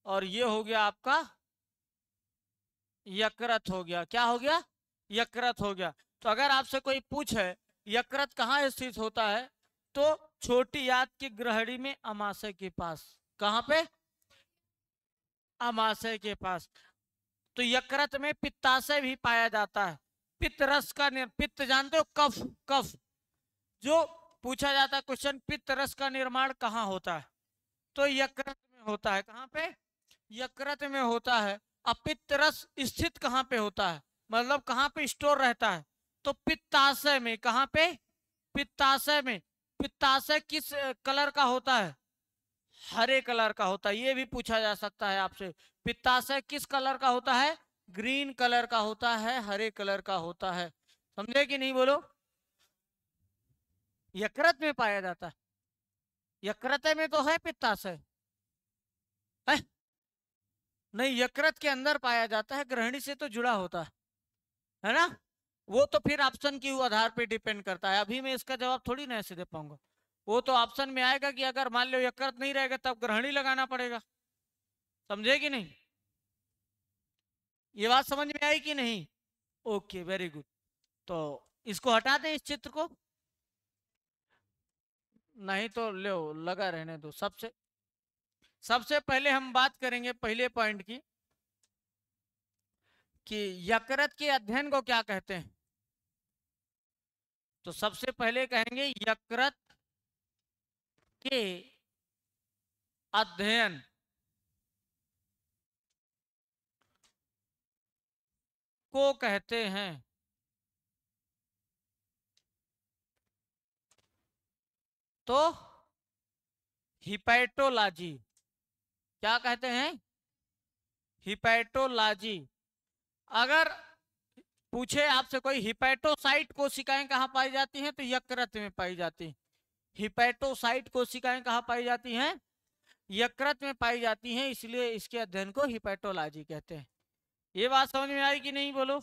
और ये हो गया आपका यकृत हो गया। क्या हो गया? यकृत हो गया। तो अगर आपसे कोई पूछे यकृत कहाँ स्थित होता है, तो छोटी आंत की ग्रहणी में, अमाशय के पास। कहाँ पे? अमाशय के पास। तो यकृत में पित्ताशय भी पाया जाता है। पित्त रस का पित्त जानते हो, कफ, कफ जो पूछा जाता है क्वेश्चन, पित्त रस का निर्माण कहाँ होता है, तो यकृत में होता है। कहाँ पे? यकृत में होता है। अब पित्त रस स्थित कहाँ पे होता है, मतलब कहाँ पे स्टोर रहता है, तो पित्ताशय में। कहाँ पे? पित्ताशय में। पित्ताशय किस कलर का होता है? हरे कलर का होता है। ये भी पूछा जा सकता है आपसे, पित्ताशय किस कलर का होता है? ग्रीन कलर का होता है, हरे कलर का होता है, समझे कि नहीं, बोलो। यकृत में पाया जाता है। यकृत में तो है पित्ताशय है? नहीं, यकृत के अंदर पाया जाता है, ग्रहणी से तो जुड़ा होता है ना। वो तो फिर ऑप्शन के आधार पे डिपेंड करता है, अभी मैं इसका जवाब थोड़ी ना ऐसे दे पाऊंगा। वो तो ऑप्शन में आएगा कि अगर मान लो यकृत नहीं रहेगा तब ग्रहणी लगाना पड़ेगा, समझे कि नहीं। ये बात समझ में आई कि नहीं? Okay, very good. तो इसको हटा दें, इस चित्र को। नहीं तो लो, लगा रहने दो। सबसे सबसे पहले हम बात करेंगे पहले पॉइंट की, कि यकृत के अध्ययन को क्या कहते हैं। तो सबसे पहले कहेंगे यकृत के अध्ययन को कहते हैं तो हिपैटोलॉजी। क्या कहते हैं? हिपैटोलॉजी। अगर पूछे आपसे कोई हिपैटोसाइट कोशिकाएं कहाँ पाई जाती हैं, तो यकृत में पाई जाती हैं। हिपैटोसाइट कोशिकाएं कहाँ पाई जाती हैं? यकृत में पाई जाती हैं, इसलिए इसके अध्ययन को हिपैटोलॉजी कहते हैं। ये बात समझ में आई कि नहीं, बोलो।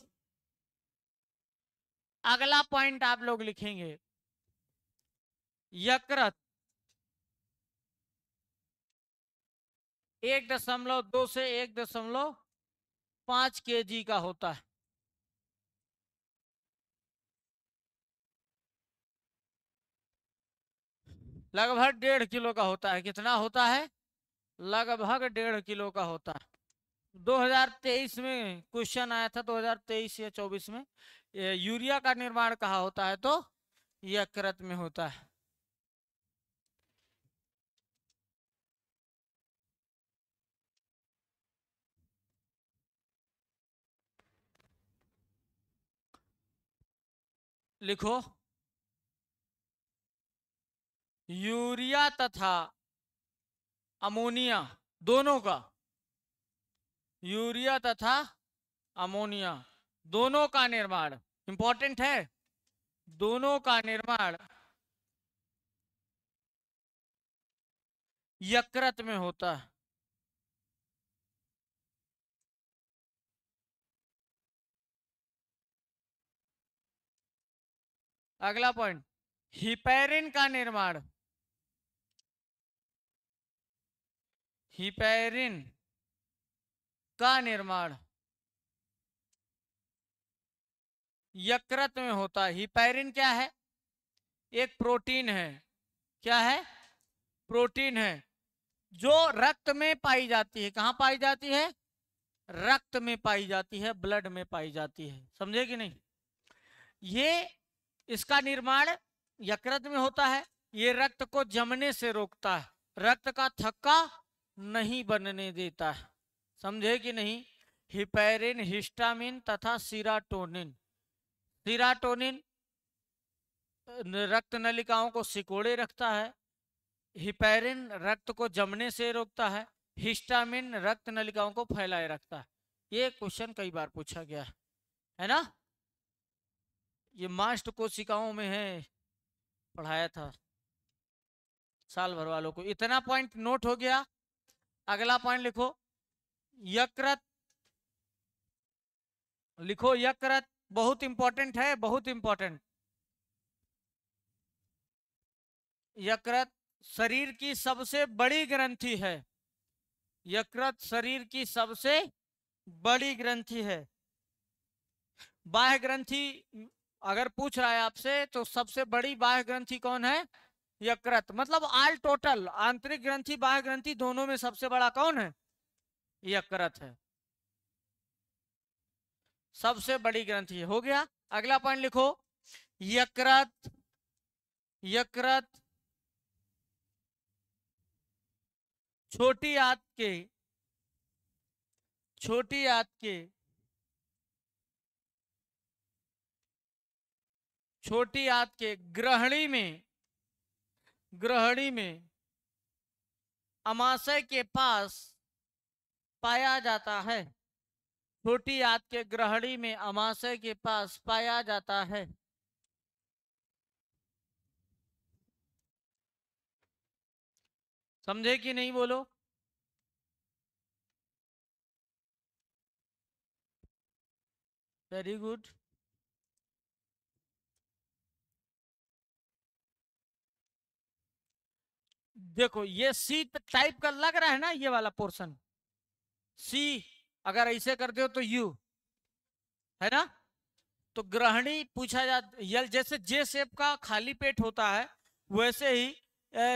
अगला पॉइंट आप लोग लिखेंगे, यकृत 1.2 से 1.5 kg का होता है। लगभग 1.5 किलो का होता है। कितना होता है? लगभग 1.5 किलो का होता है। 2023 में क्वेश्चन आया था, 2023 या 24 में, यूरिया का निर्माण कहाँ होता है, तो यकृत में होता है। लिखो, यूरिया तथा अमोनिया दोनों का, यूरिया तथा अमोनिया दोनों का निर्माण, इंपॉर्टेंट है, दोनों का निर्माण यकृत में होता है। अगला पॉइंट, हिपैरिन का निर्माण, हिपैरिन का निर्माण यकृत में होता है। हिपैरिन क्या है? एक प्रोटीन है। क्या है? प्रोटीन है जो रक्त में पाई जाती है। कहां पाई जाती है? रक्त में पाई जाती है, ब्लड में पाई जाती है। समझे कि नहीं? ये इसका निर्माण यकृत में होता है। ये रक्त को जमने से रोकता है, रक्त का थक्का नहीं बनने देता है। समझे कि नहीं? हिपैरिन, हिस्टामिन तथा सीराटोनिन। सीराटोनिन रक्त नलिकाओं को सिकोड़े रखता है, हिपैरिन रक्त को जमने से रोकता है, हिस्टामिन रक्त नलिकाओं को फैलाए रखता है। ये क्वेश्चन कई बार पूछा गया है ना? ये मास्ट कोशिकाओं में है, पढ़ाया था साल भर वालों को। इतना पॉइंट नोट हो गया। अगला पॉइंट लिखो, यकृत। लिखो यकृत, बहुत इंपॉर्टेंट है, बहुत इंपॉर्टेंट। यकृत शरीर की सबसे बड़ी ग्रंथि है। यकृत शरीर की सबसे बड़ी ग्रंथि है। बाह्य ग्रंथि अगर पूछ रहा है आपसे तो सबसे बड़ी बाह्य ग्रंथि कौन है? यकृत। मतलब ऑल टोटल, आंतरिक ग्रंथि बाह्य ग्रंथि दोनों में सबसे बड़ा कौन है? यकृत है, सबसे बड़ी ग्रंथि है। हो गया। अगला पॉइंट लिखो, यकृत, यकृत छोटी आंत के, छोटी आंत के, छोटी आंत के ग्रहणी में, ग्रहणी में अमाशय के पास पाया जाता है। छोटी आंत के ग्रहणी में अमाशय के पास पाया जाता है। समझे कि नहीं? बोलो। Very good. देखो ये सी टाइप का लग रहा है ना, ये वाला पोर्शन सी, अगर ऐसे करते हो तो यू है ना। तो ग्रहणी पूछा जाता, जैसे जे शेप का खाली पेट होता है वैसे ही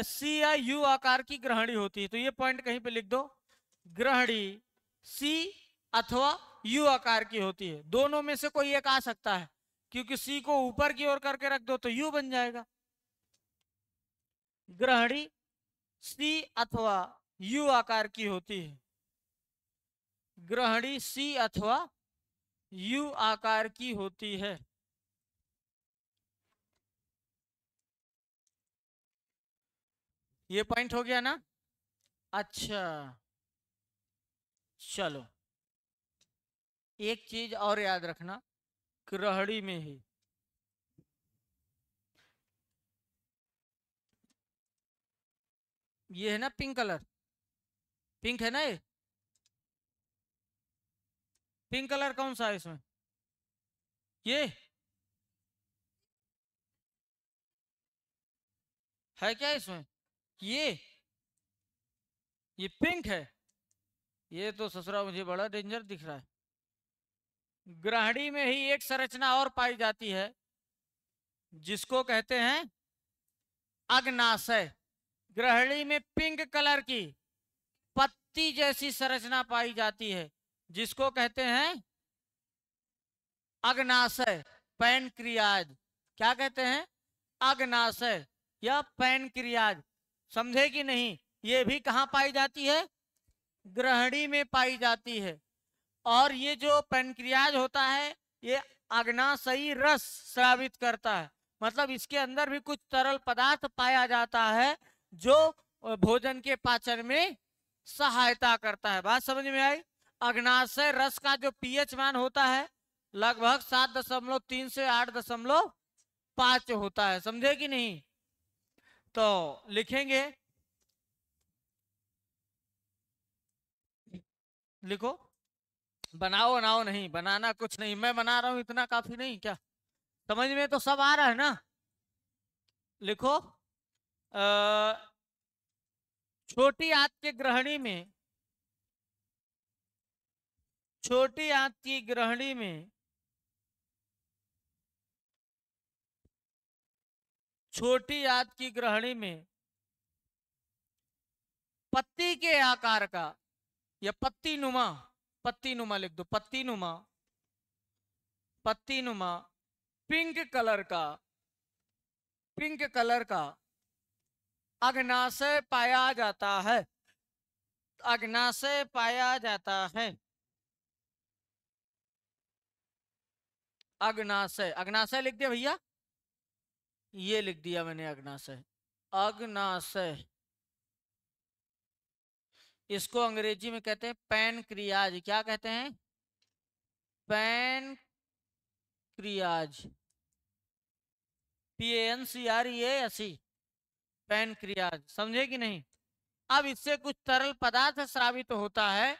सी या यू आकार की ग्रहणी होती है। तो ये पॉइंट कहीं पे लिख दो, ग्रहणी सी अथवा यू आकार की होती है। दोनों में से कोई एक आ सकता है, क्योंकि सी को ऊपर की ओर करके रख दो तो यू बन जाएगा। ग्रहणी सी अथवा यू आकार की होती है। ग्रहणी सी अथवा यू आकार की होती है। ये पॉइंट हो गया ना? अच्छा, चलो एक चीज और याद रखना, ग्रहणी में ही ये है ना पिंक कलर, पिंक है ना, ये पिंक कलर कौन सा है इसमें? ये है क्या इसमें? ये पिंक है। ये तो ससुरा मुझे बड़ा डेंजर दिख रहा है। ग्रहणी में ही एक संरचना और पाई जाती है जिसको कहते हैं अग्नाशय। ग्रहणी में पिंक कलर की पत्ती जैसी संरचना पाई जाती है जिसको कहते हैं अग्नाशय, पैनक्रियाज। क्या कहते हैं? अग्नाशय या पैनक्रियाज। समझे कि नहीं? ये भी कहां पाई जाती है? ग्रहणी में पाई जाती है। और ये जो पैनक्रियाज होता है ये अग्नाशयी रस स्रावित करता है, मतलब इसके अंदर भी कुछ तरल पदार्थ पाया जाता है जो भोजन के पाचन में सहायता करता है। बात समझ में आई? अग्नाशय रस का जो पीएच मान होता है लगभग 7.3 से 8.5 होता है, समझे कि नहीं? तो लिखेंगे, लिखो, बनाओ बनाओ नहीं, बनाना कुछ नहीं, मैं बना रहा हूं इतना काफी नहीं क्या? समझ में तो सब आ रहा है ना? लिखो, छोटी आंत के ग्रहणी में, छोटी आंत की ग्रहणी में, छोटी आंत की ग्रहणी में पत्ती के आकार का या पत्ती नुमा, पत्ती नुमा लिख दो, पत्ती नुमा, पत्ती नुमा पिंक कलर का, पिंक कलर का अग्नाशय पाया जाता है, अग्नाशय पाया जाता है। अग्नाशय, अग्नाशय लिख दिया भैया, ये लिख दिया मैंने अग्नाशय, अग्नाशय। इसको अंग्रेजी में कहते हैं पैनक्रियाज। क्या कहते हैं? पैनक्रियाज, PANCREAS, पैनक्रियाज, समझे कि नहीं? अब इससे कुछ तरल पदार्थ स्रावित होता है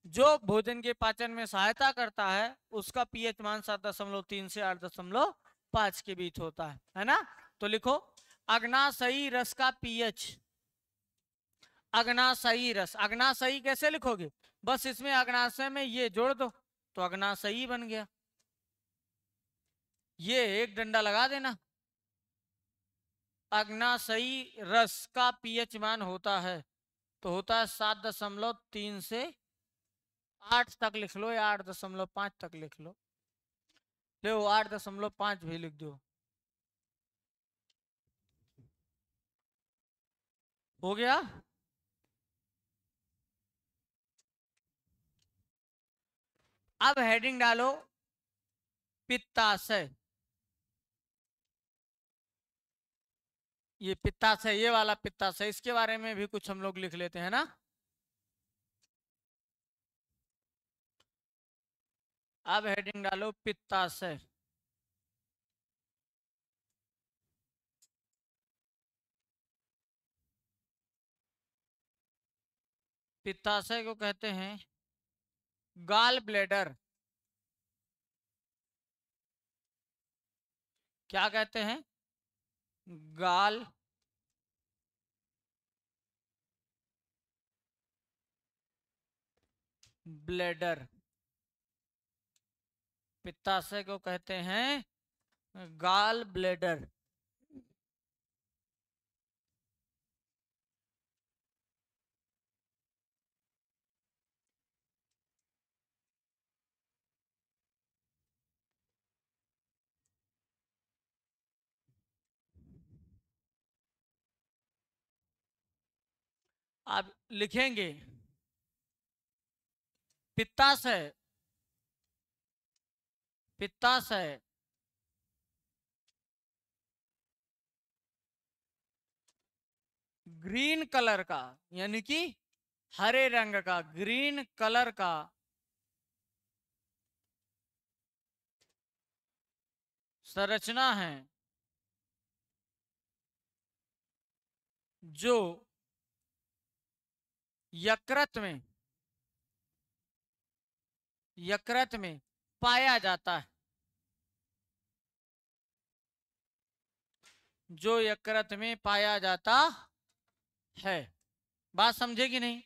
जो भोजन के पाचन में सहायता करता है, उसका पीएच मान 7.3 से 8.5 के बीच होता है ना? तो लिखो, अग्नाशयी रस का पीएच, अग्नाशयी रस, अग्नाशयी कैसे लिखोगे? बस इसमें अग्नाशय में ये जोड़ दो तो अग्नाशयी बन गया, ये एक डंडा लगा देना। अग्नाशयी रस का पीएच मान होता है, तो होता है 7.3 से 8 तक लिख लो या 8.5 तक लिख लो, ले 8.5 भी लिख दो, हो गया। अब हेडिंग डालो पित्ताशय, ये पित्ताशय, ये वाला पित्ताशय, इसके बारे में भी कुछ हम लोग लिख लेते हैं ना। अब हेडिंग डालो पित्ताशय, पित्ताशय को कहते हैं गाल ब्लेडर। क्या कहते हैं? गाल ब्लेडर, पित्ताशय को कहते हैं गाल ब्लेडर। अब लिखेंगे पित्ताशय, पित्ताशय ग्रीन कलर का, यानी कि हरे रंग का, ग्रीन कलर का संरचना है जो यकृत में, यकृत में पाया जाता है, जो यकृत में पाया जाता है। बात समझे कि नहीं?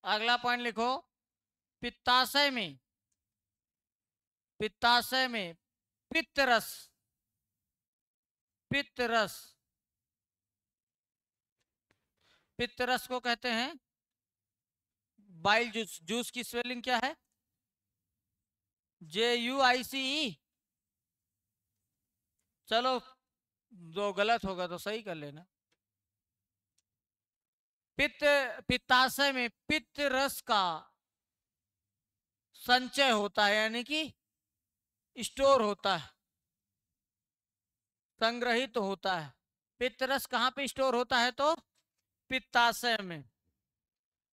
अगला पॉइंट लिखो, पित्ताशय में, पित्ताशय में पित्तरस, पित्तरस, पित्तरस को कहते हैं बाइल जूस। जूस की स्पेलिंग क्या है? JUICE। चलो, जो गलत होगा तो सही कर लेना। पित्त, पित्ताशय में पित्त रस का संचय होता है, यानी कि स्टोर होता है, संग्रहित होता है। पित्तरस कहाँ पे स्टोर होता है? तो पित्ताशय में।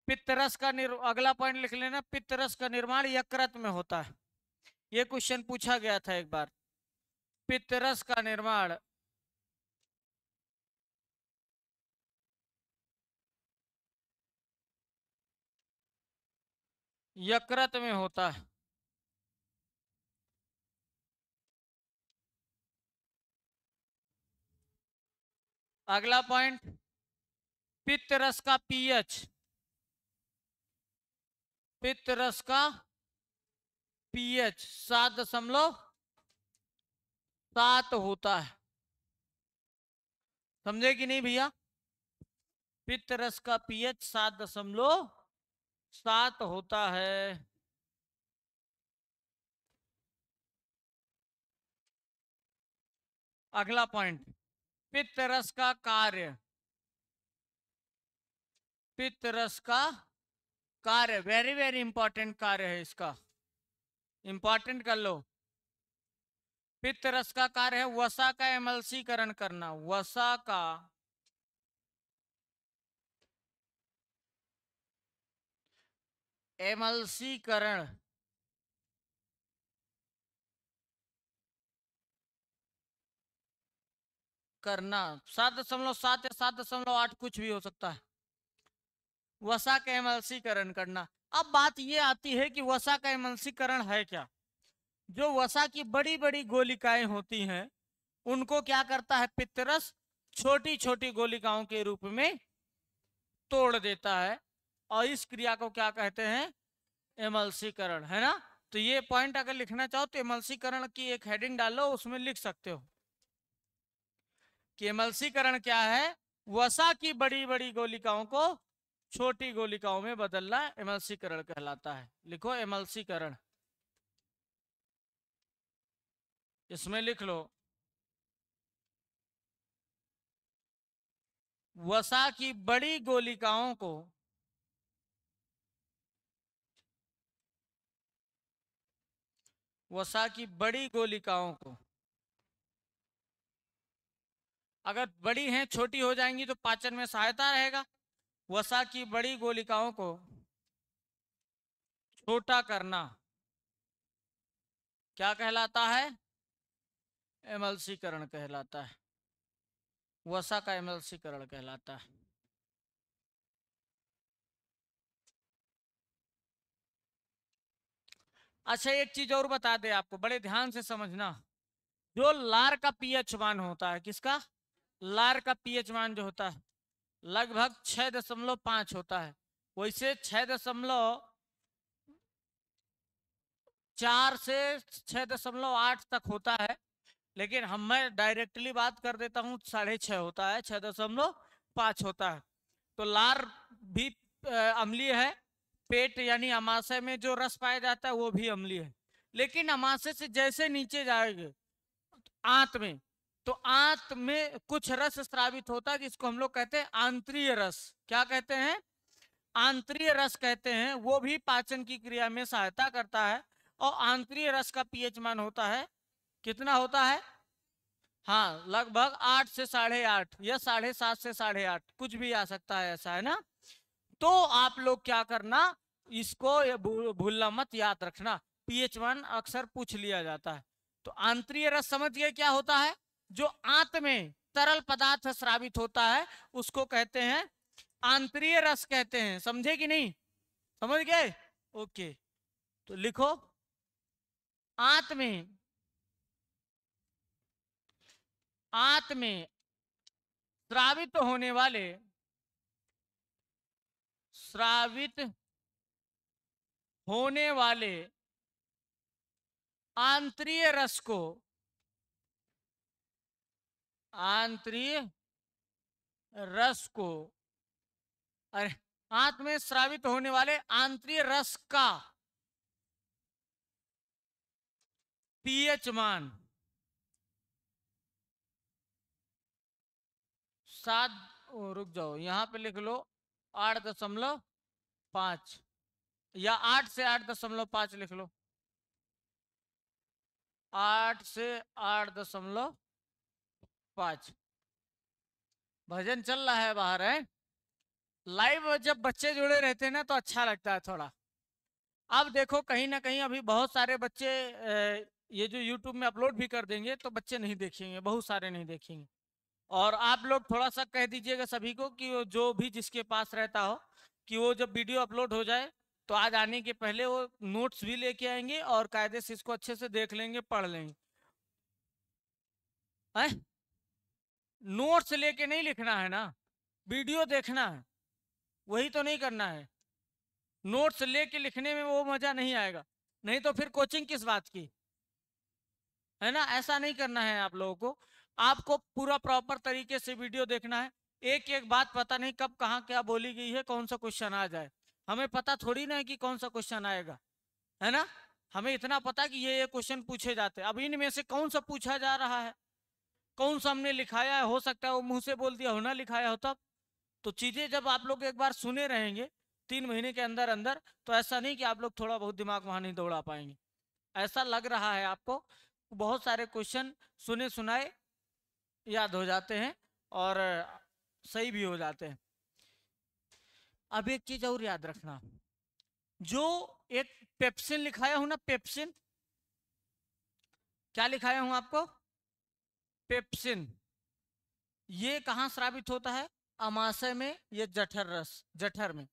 पित्तरस का अगला पॉइंट लिख लेना, पित्तरस का निर्माण यकृत में होता है। ये क्वेश्चन पूछा गया था एक बार। पित्तरस का निर्माण यकृत में होता है। अगला पॉइंट, पित्तरस का पीएच, पित्तरस का पीएच 7.7 होता है। समझे कि नहीं भैया? पित्तरस का पीएच 7.7 होता है। अगला पॉइंट, पित्तरस का कार्य, पित्तरस का कार्य वेरी वेरी इंपॉर्टेंट कार्य है इसका, इंपॉर्टेंट कर लो। पित्तरस का कार्य है वसा का एमल्सीकरण करना, वसा का एमल्सीकरण करना। 7.7 या 7.8 कुछ भी हो सकता है। वसा का एमल्सीकरण करना। अब बात ये आती है कि वसा का एमल्सीकरण है क्या? जो वसा की बड़ी बड़ी गोलिकाएं होती हैं उनको क्या करता है पित्तरस? छोटी छोटी गोलिकाओं के रूप में तोड़ देता है, और इस क्रिया को क्या कहते हैं? एमल्सीकरण, है ना? तो ये पॉइंट अगर लिखना चाहो तो एमल्सीकरण की एक हेडिंग डालो, उसमें लिख सकते हो कि एमल्सीकरण क्या है? वसा की बड़ी बड़ी गोलिकाओं को छोटी गोलिकाओं में बदलना एमल्सीकरण कहलाता है। लिखो एमल्सीकरण, इसमें लिख लो वसा की बड़ी गोलिकाओं को वसा की बड़ी गोलिकाओं को, अगर बड़ी हैं छोटी हो जाएंगी तो पाचन में सहायता रहेगा। वसा की बड़ी गोलिकाओं को छोटा करना क्या कहलाता है? एमल्सीकरण कहलाता है। वसा का एमल्सीकरण कहलाता है। अच्छा, एक चीज और बता दे आपको, बड़े ध्यान से समझना। जो लार का पीएच मान होता है, किसका? लार का पीएच मान जो होता है लगभग 6.5 होता है। वैसे 6.4 से 6.8 तक होता है, लेकिन मैं डायरेक्टली बात कर देता हूँ, 6.5 होता है, 6.5 होता है। तो लार भी अम्लीय है। पेट यानी अमाशय में जो रस पाया जाता है वो भी अम्लीय है। लेकिन अमाशय से जैसे नीचे जाएंगे आंत में, तो आंत में कुछ रस स्रावित होता है जिसको हम लोग कहते हैं आंतरीय रस। क्या कहते हैं? आंतरीय रस कहते हैं। वो भी पाचन की क्रिया में सहायता करता है। और आंतरीय रस का पीएच मान होता है, कितना होता है? हाँ, लगभग 8 से 8.5 या 7.5 से 8.5 कुछ भी आ सकता है, ऐसा है ना? तो आप लोग क्या करना, इसको भूलना मत, याद रखना। पीएच मान अक्सर पूछ लिया जाता है। तो आंतरीय रस समझ गए क्या होता है? जो आंत में तरल पदार्थ स्रावित होता है उसको कहते हैं आंतरीय रस कहते हैं। समझे कि नहीं? समझ गए? ओके, तो लिखो आंत में, आंत में स्रावित होने वाले, स्रावित होने वाले आंतरीय रस को, आंतरीय रस को, अरे, आंत में स्रावित होने वाले आंतरीय रस का पीएच मान 7, रुक जाओ, यहां पे लिख लो 8.5। या 8 से 8.5 लिख लो, 8 से 8.5। भजन चल रहा है बाहर है। लाइव जब बच्चे जुड़े रहते हैं ना तो अच्छा लगता है थोड़ा। अब देखो कहीं ना कहीं अभी बहुत सारे बच्चे ये जो YouTube में अपलोड भी कर देंगे तो बच्चे नहीं देखेंगे, बहुत सारे नहीं देखेंगे। और आप लोग थोड़ा सा कह दीजिएगा सभी को कि वो जो भी जिसके पास रहता हो कि वो जब वीडियो अपलोड हो जाए तो आज आने के पहले वो नोट्स भी लेके आएंगे और कायदे से इसको अच्छे से देख लेंगे, पढ़ लेंगे। है? नोट्स लेके नहीं लिखना है ना, वीडियो देखना है, वही तो नहीं करना है। नोट्स लेके लिखने में वो मजा नहीं आएगा, नहीं तो फिर कोचिंग किस बात की, है ना। ऐसा नहीं करना है आप लोगों को, आपको पूरा प्रॉपर तरीके से वीडियो देखना है। एक एक बात पता नहीं कब कहाँ क्या बोली गई है, कौन सा क्वेश्चन आ जाए, हमें पता थोड़ी ना है कि कौन सा क्वेश्चन आएगा, है ना। हमें इतना पता कि ये क्वेश्चन पूछे जाते हैं, अब इनमें से कौन सा पूछा जा रहा है, कौन सा हमने लिखाया है, हो सकता है वो मुंह से बोल दिया हो ना लिखाया हो तब। तो चीजें जब आप लोग एक बार सुने रहेंगे 3 महीने के अंदर अंदर, तो ऐसा नहीं कि आप लोग थोड़ा बहुत दिमाग वहां नहीं दौड़ा पाएंगे। ऐसा लग रहा है आपको, बहुत सारे क्वेश्चन सुने सुनाए याद हो जाते हैं और सही भी हो जाते हैं। अब एक चीज और याद रखना, जो एक पेप्सिन लिखाया हूं ना, पेप्सिन, क्या लिखाया हूं आपको, पेप्सिन, ये कहां स्रावित होता है, अमाशय में, ये जठर रस, जठर में।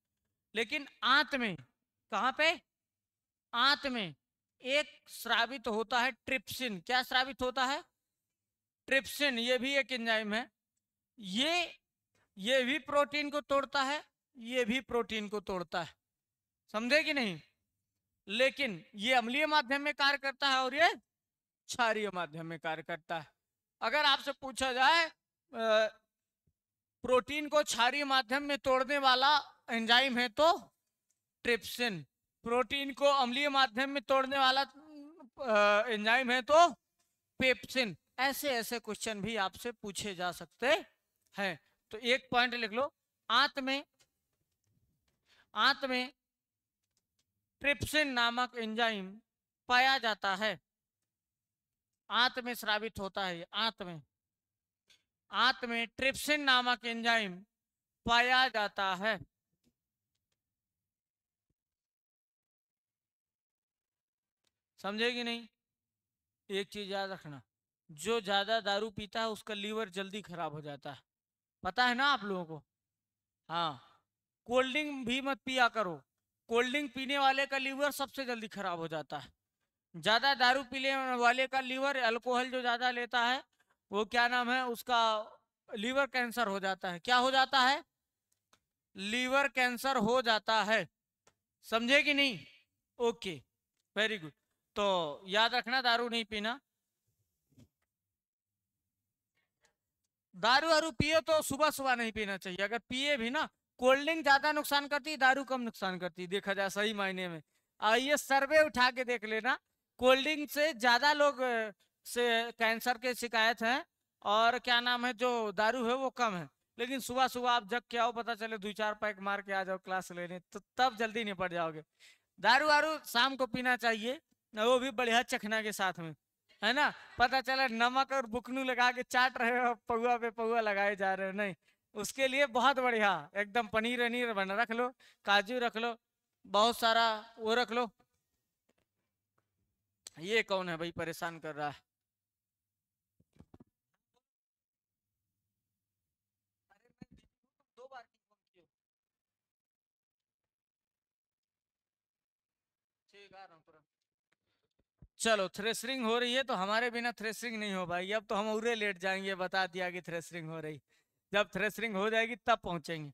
लेकिन आंत में, कहां पे, आंत में एक स्रावित होता है ट्रिप्सिन। क्या स्रावित होता है, ट्रिप्सिन, ये भी एक एंजाइम है। ये ये भी प्रोटीन को तोड़ता है, ये भी प्रोटीन को तोड़ता है, समझे कि नहीं। लेकिन ये अम्लीय माध्यम में कार्य करता है और ये क्षारीय माध्यम में कार्य करता है। अगर आपसे पूछा जाए प्रोटीन को क्षारीय माध्यम में तोड़ने वाला एंजाइम है तो ट्रिप्सिन, प्रोटीन को अम्लीय माध्यम में तोड़ने वाला एंजाइम है तो पेप्सिन। ऐसे ऐसे क्वेश्चन भी आपसे पूछे जा सकते हैं। तो एक पॉइंट लिख लो, आंत में, आंत में ट्रिप्सिन नामक एंजाइम पाया जाता है, आंत में स्रावित होता है, आंत में, आंत में ट्रिप्सिन नामक एंजाइम पाया जाता है। समझे कि नहीं। एक चीज याद रखना, जो ज्यादा दारू पीता है उसका लीवर जल्दी खराब हो जाता है, पता है ना आप लोगों को। हाँ, कोल्ड ड्रिंक भी मत पिया करो, कोल्ड ड्रिंक पीने वाले का लीवर सबसे जल्दी खराब हो जाता है। ज्यादा दारू पीने वाले का लीवर, अल्कोहल जो ज्यादा लेता है वो क्या नाम है उसका, लीवर कैंसर हो जाता है। क्या हो जाता है, लीवर कैंसर हो जाता है, समझे कि नहीं। Okay, very good. तो याद रखना दारू नहीं पीना। दारू वारू पिए तो सुबह सुबह नहीं पीना चाहिए, अगर पिए भी ना, कोल्ड ड्रिंक ज्यादा नुकसान करती है, दारू कम नुकसान करती है, देखा जाए सही मायने में। ये सर्वे उठा के देख लेना, कोल्ड ड्रिंक से ज्यादा लोग से कैंसर के शिकायत है, और क्या नाम है जो दारू है वो कम है। लेकिन सुबह सुबह आप जग के आओ, पता चले 2-4 पैक मार के आ जाओ क्लास लेने, तो तब जल्दी निपट जाओगे। दारू वारू शाम को पीना चाहिए, वो भी बढ़िया चखना के साथ में, है ना। पता चला नमक और बुकनू लगा के चाट रहे हो, पौआ पे पौआ लगाए जा रहे हो, नहीं। उसके लिए बहुत बढ़िया एकदम पनीर वनीर बना रख लो, काजू रख लो, बहुत सारा वो रख लो। ये कौन है भाई परेशान कर रहा है। अरे मैं बिजी हूँ, तुम 2 बार की फोन किए हो। ठीक, आ रहा हूँ तुरंत। चलो, थ्रेसरिंग हो रही है तो हमारे बिना थ्रेसरिंग नहीं हो पाएगी, अब तो हम उरे लेट जाएंगे, बता दिया कि थ्रेसरिंग हो रही। जब थ्रेसरिंग हो जाएगी तब पहुंचेंगे,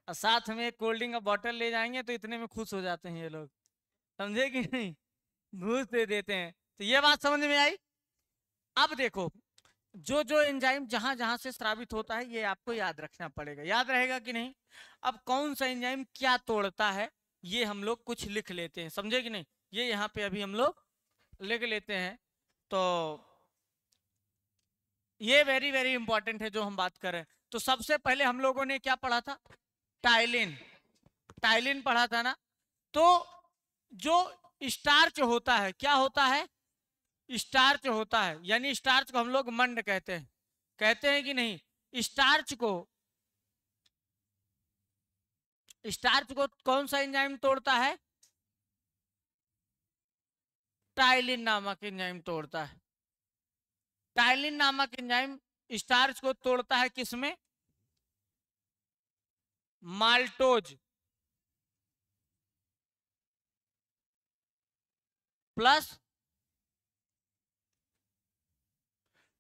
और साथ में एक कोल्ड ड्रिंक का बॉटल ले जाएंगे तो इतने में खुश हो जाते हैं ये लोग, समझे कि नहीं, घूस दे देते हैं। तो ये बात समझ में आई। अब देखो, जो जो एंजाइम जहां जहां से स्रावित होता है ये आपको याद रखना पड़ेगा, याद रहेगा कि नहीं। अब कौन सा एंजाइम क्या तोड़ता है ये हम लोग कुछ लिख लेते हैं, समझे कि नहीं। ये यहाँ पे अभी हम लोग लिख लेते हैं। तो ये वेरी वेरी इंपॉर्टेंट है जो हम बात कर रहे हैं। तो सबसे पहले हम लोगों ने क्या पढ़ा था, टाइलिन, टाइलिन पढ़ा था ना। तो जो स्टार्च होता है, क्या होता है? स्टार्च होता है, यानी स्टार्च को हम लोग मंड कहते हैं कि नहीं? स्टार्च को कौन सा एंजाइम तोड़ता है? टाइलिन नामक एंजाइम तोड़ता है। टाइलिन नामक एंजाइम स्टार्च को तोड़ता है किसमें? माल्टोज प्लस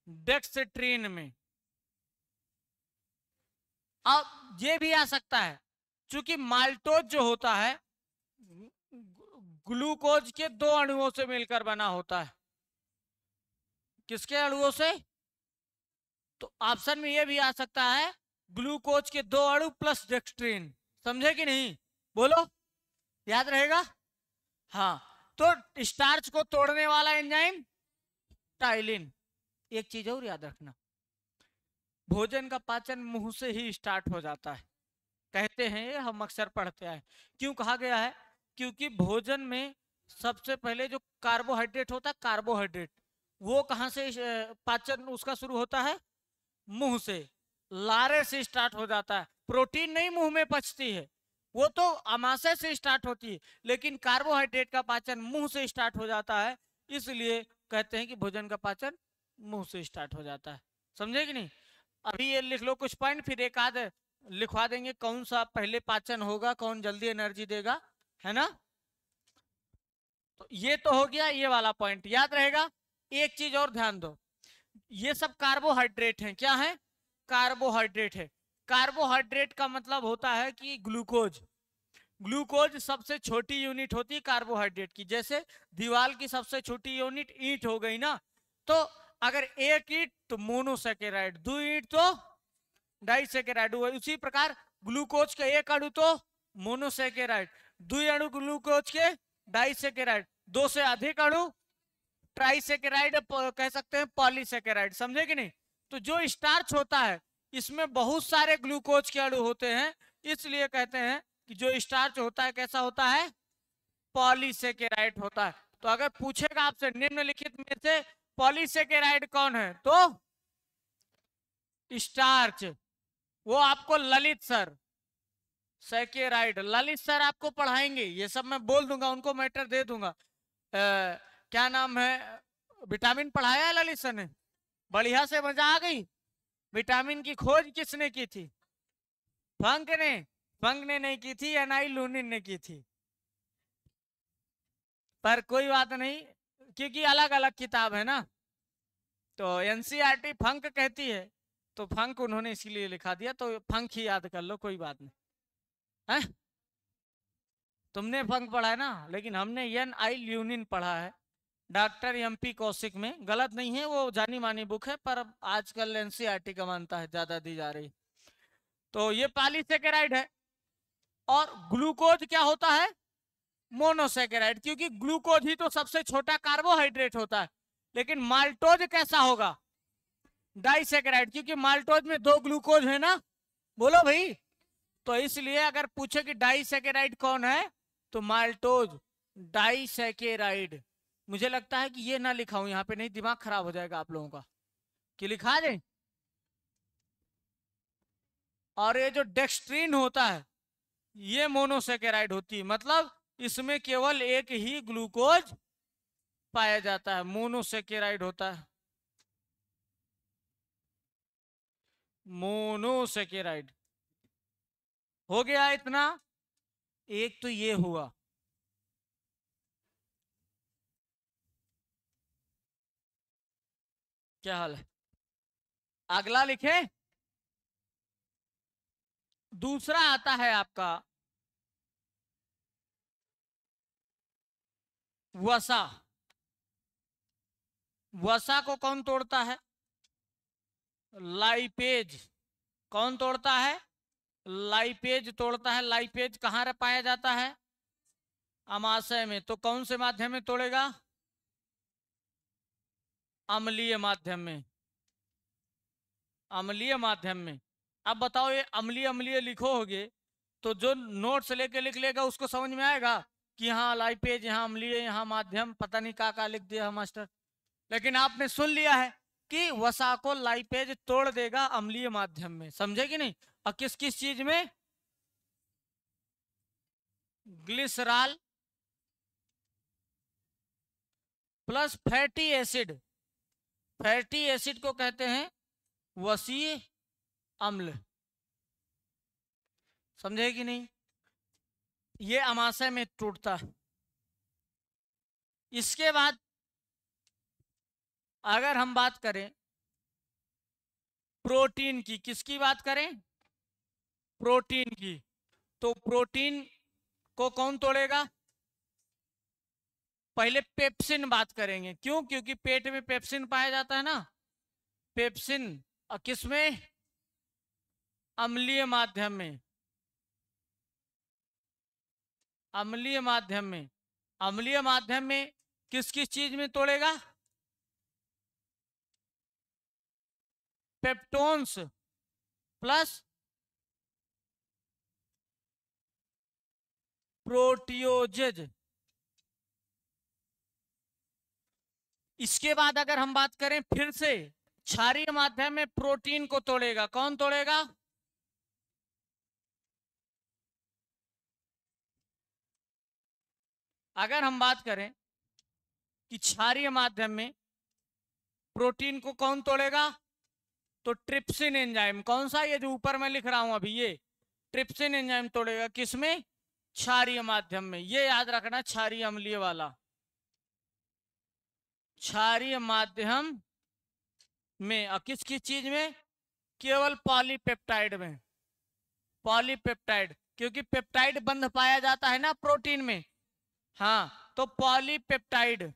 डेक्सट्रीन में। अब ये भी आ सकता है, क्योंकि माल्टोज जो होता है ग्लूकोज के 2 अणुओं से मिलकर बना होता है। किसके अणुओं से? तो ऑप्शन में ये भी आ सकता है ग्लूकोज के 2 अणु प्लस डेक्सट्रीन। समझे कि नहीं? बोलो, याद रहेगा? हाँ, तो स्टार्च को तोड़ने वाला एंजाइम टाइलिन। एक चीज और याद रखना, भोजन का पाचन मुंह से ही स्टार्ट हो जाता है, कहते हैं ये, हम अक्सर पढ़ते आए। क्यों कहा गया है? क्योंकि भोजन में सबसे पहले जो कार्बोहाइड्रेट होता है, कार्बोहाइड्रेट वो कहां से पाचन उसका शुरू होता है? मुंह से, लारे से स्टार्ट हो जाता है। प्रोटीन नहीं मुंह में पचती है, वो तो आमाशय से स्टार्ट होती है, लेकिन कार्बोहाइड्रेट का पाचन मुंह से स्टार्ट हो जाता है। इसलिए कहते हैं कि भोजन का पाचन मुंह से स्टार्ट हो जाता है। समझे कि नहीं? अभी ये लिख लो कुछ पॉइंट, फिर एक आध लिखवा देंगे कौन सा पहले पाचन होगा, कौन जल्दी एनर्जी देगा, है ना? तो ये तो हो गया, ये वाला पॉइंट याद रहेगा। एक चीज और ध्यान दो, ये सब कार्बोहाइड्रेट हैं। क्या है? कार्बोहाइड्रेट है। कार्बोहाइड्रेट का मतलब होता है कि ग्लूकोज। ग्लूकोज सबसे छोटी यूनिट होती है कार्बोहाइड्रेट की। जैसे दीवार की सबसे छोटी यूनिट ईंट हो गई ना, तो अगर एक ईंट तो मोनोसेकेराइड, 2 ईंट तो डाइसेकेराइड हुआ। उसी प्रकार ग्लूकोज के एक अणु तो मोनोसेकेराइड, 2 अणु ग्लूकोज के डाइसेकेराइड, 2 से अधिक अणु ट्राइसेकेराइड, कह सकते हैं पॉलीसेकेराइड। समझे कि नहीं? तो जो स्टार्च होता है इसमें बहुत सारे ग्लूकोज के अणु होते हैं, इसलिए कहते हैं कि जो स्टार्च होता है कैसा होता है? पॉलीसेकेराइड होता है। तो अगर पूछेगा आपसे निम्नलिखित में से पॉलीसेकेराइड कौन है, तो स्टार्च। वो आपको Lalit sir saccharide, Lalit sir आपको पढ़ाएंगे, ये सब मैं बोल दूंगा, उनको मैटर दे दूंगा। क्या नाम है, विटामिन पढ़ाया है ललित सर ने? बढ़िया से मजा आ गई। विटामिन की खोज किसने की थी? फंक ने। फंक ने नहीं की थी, एनआई लूनिन ने की थी। पर कोई बात नहीं, क्योंकि अलग अलग किताब है ना, तो एनसीईआरटी फंक कहती है, तो फंक उन्होंने इसीलिए लिखा दिया, तो फंक ही याद कर लो, कोई बात नहीं है। तुमने फंक पढ़ा है ना, लेकिन हमने एनआई ल्यूनिन पढ़ा है डॉक्टर एमपी कौशिक में। गलत नहीं है, वो जानी मानी बुक है, पर आजकल एनसीईआरटी का मानता है ज्यादा दी जा रही। तो ये पॉलीसेकेराइड है। और ग्लूकोज क्या होता है? मोनोसेकेराइड, क्योंकि ग्लूकोज ही तो सबसे छोटा कार्बोहाइड्रेट होता है। लेकिन माल्टोज कैसा होगा? डाइसेकेराइड, क्योंकि माल्टोज में 2 ग्लूकोज है ना। बोलो भाई। तो इसलिए अगर पूछे कि डाइसेकेराइड कौन है, तो माल्टोज डाइसेकेराइड। मुझे लगता है कि ये ना लिखाऊं यहाँ पे, नहीं दिमाग खराब हो जाएगा आप लोगों का, कि लिखा दे। और ये जो डेक्सट्रीन होता है ये मोनोसेकेराइड होती है, मतलब इसमें केवल एक ही ग्लूकोज पाया जाता है, मोनोसेकेराइड होता है, मोनोसेकेराइड। हो गया इतना। एक तो ये हुआ। क्या हाल है? अगला लिखे। दूसरा आता है आपका वसा। वसा को कौन तोड़ता है? लाइपेज। कौन तोड़ता है? लाइपेज तोड़ता है। लाइपेज कहाँ पाया जाता है? अमाशय में। तो कौन से माध्यम में तोड़ेगा? अम्लीय माध्यम में। अम्लीय माध्यम में। अब बताओ, ये अम्लीय अम्लीय लिखोगे तो जो नोट्स लेके लिख लेगा उसको समझ में आएगा? कि यहाँ लाइपेज, यहाँ अम्लीय, यहाँ माध्यम, पता नहीं का लिख दिया मास्टर। लेकिन आपने सुन लिया है कि वसा को लाइपेज तोड़ देगा अम्लीय माध्यम में, समझे कि नहीं। और किस किस चीज में, glycerol plus fatty acid, fatty acid को कहते हैं वसीय अम्ल, समझे कि नहीं। ये अमाशय में टूटता है। इसके बाद अगर हम बात करें प्रोटीन की, किसकी बात करें, प्रोटीन की, तो प्रोटीन को कौन तोड़ेगा, पहले पेप्सिन बात करेंगे। क्यों, क्योंकि पेट में पेप्सिन पाया जाता है ना, पेप्सिन किसमें, अम्लीय माध्यम में, अम्लीय माध्यम में, अम्लीय माध्यम में किस किस चीज में तोड़ेगा, पेप्टोन्स प्लस प्रोटियोजेज। इसके बाद अगर हम बात करें फिर से, क्षारीय माध्यम में प्रोटीन को तोड़ेगा, कौन तोड़ेगा, अगर हम बात करें कि क्षारीय माध्यम में प्रोटीन को कौन तोड़ेगा, तो ट्रिप्सिन एंजाइम, कौन सा, ये जो ऊपर मैं लिख रहा हूं अभी, ये ट्रिप्सिन एंजाइम तोड़ेगा, किसमें, क्षारीय माध्यम में। ये याद रखना, क्षारीय अम्लीय वाला, क्षारीय माध्यम में। और किस किस चीज में, केवल पॉलीपेप्टाइड में, पॉलीपेप्टाइड, क्योंकि पेप्टाइड बंध पाया जाता है ना प्रोटीन में, हाँ, तो पॉलीपेप्टाइड।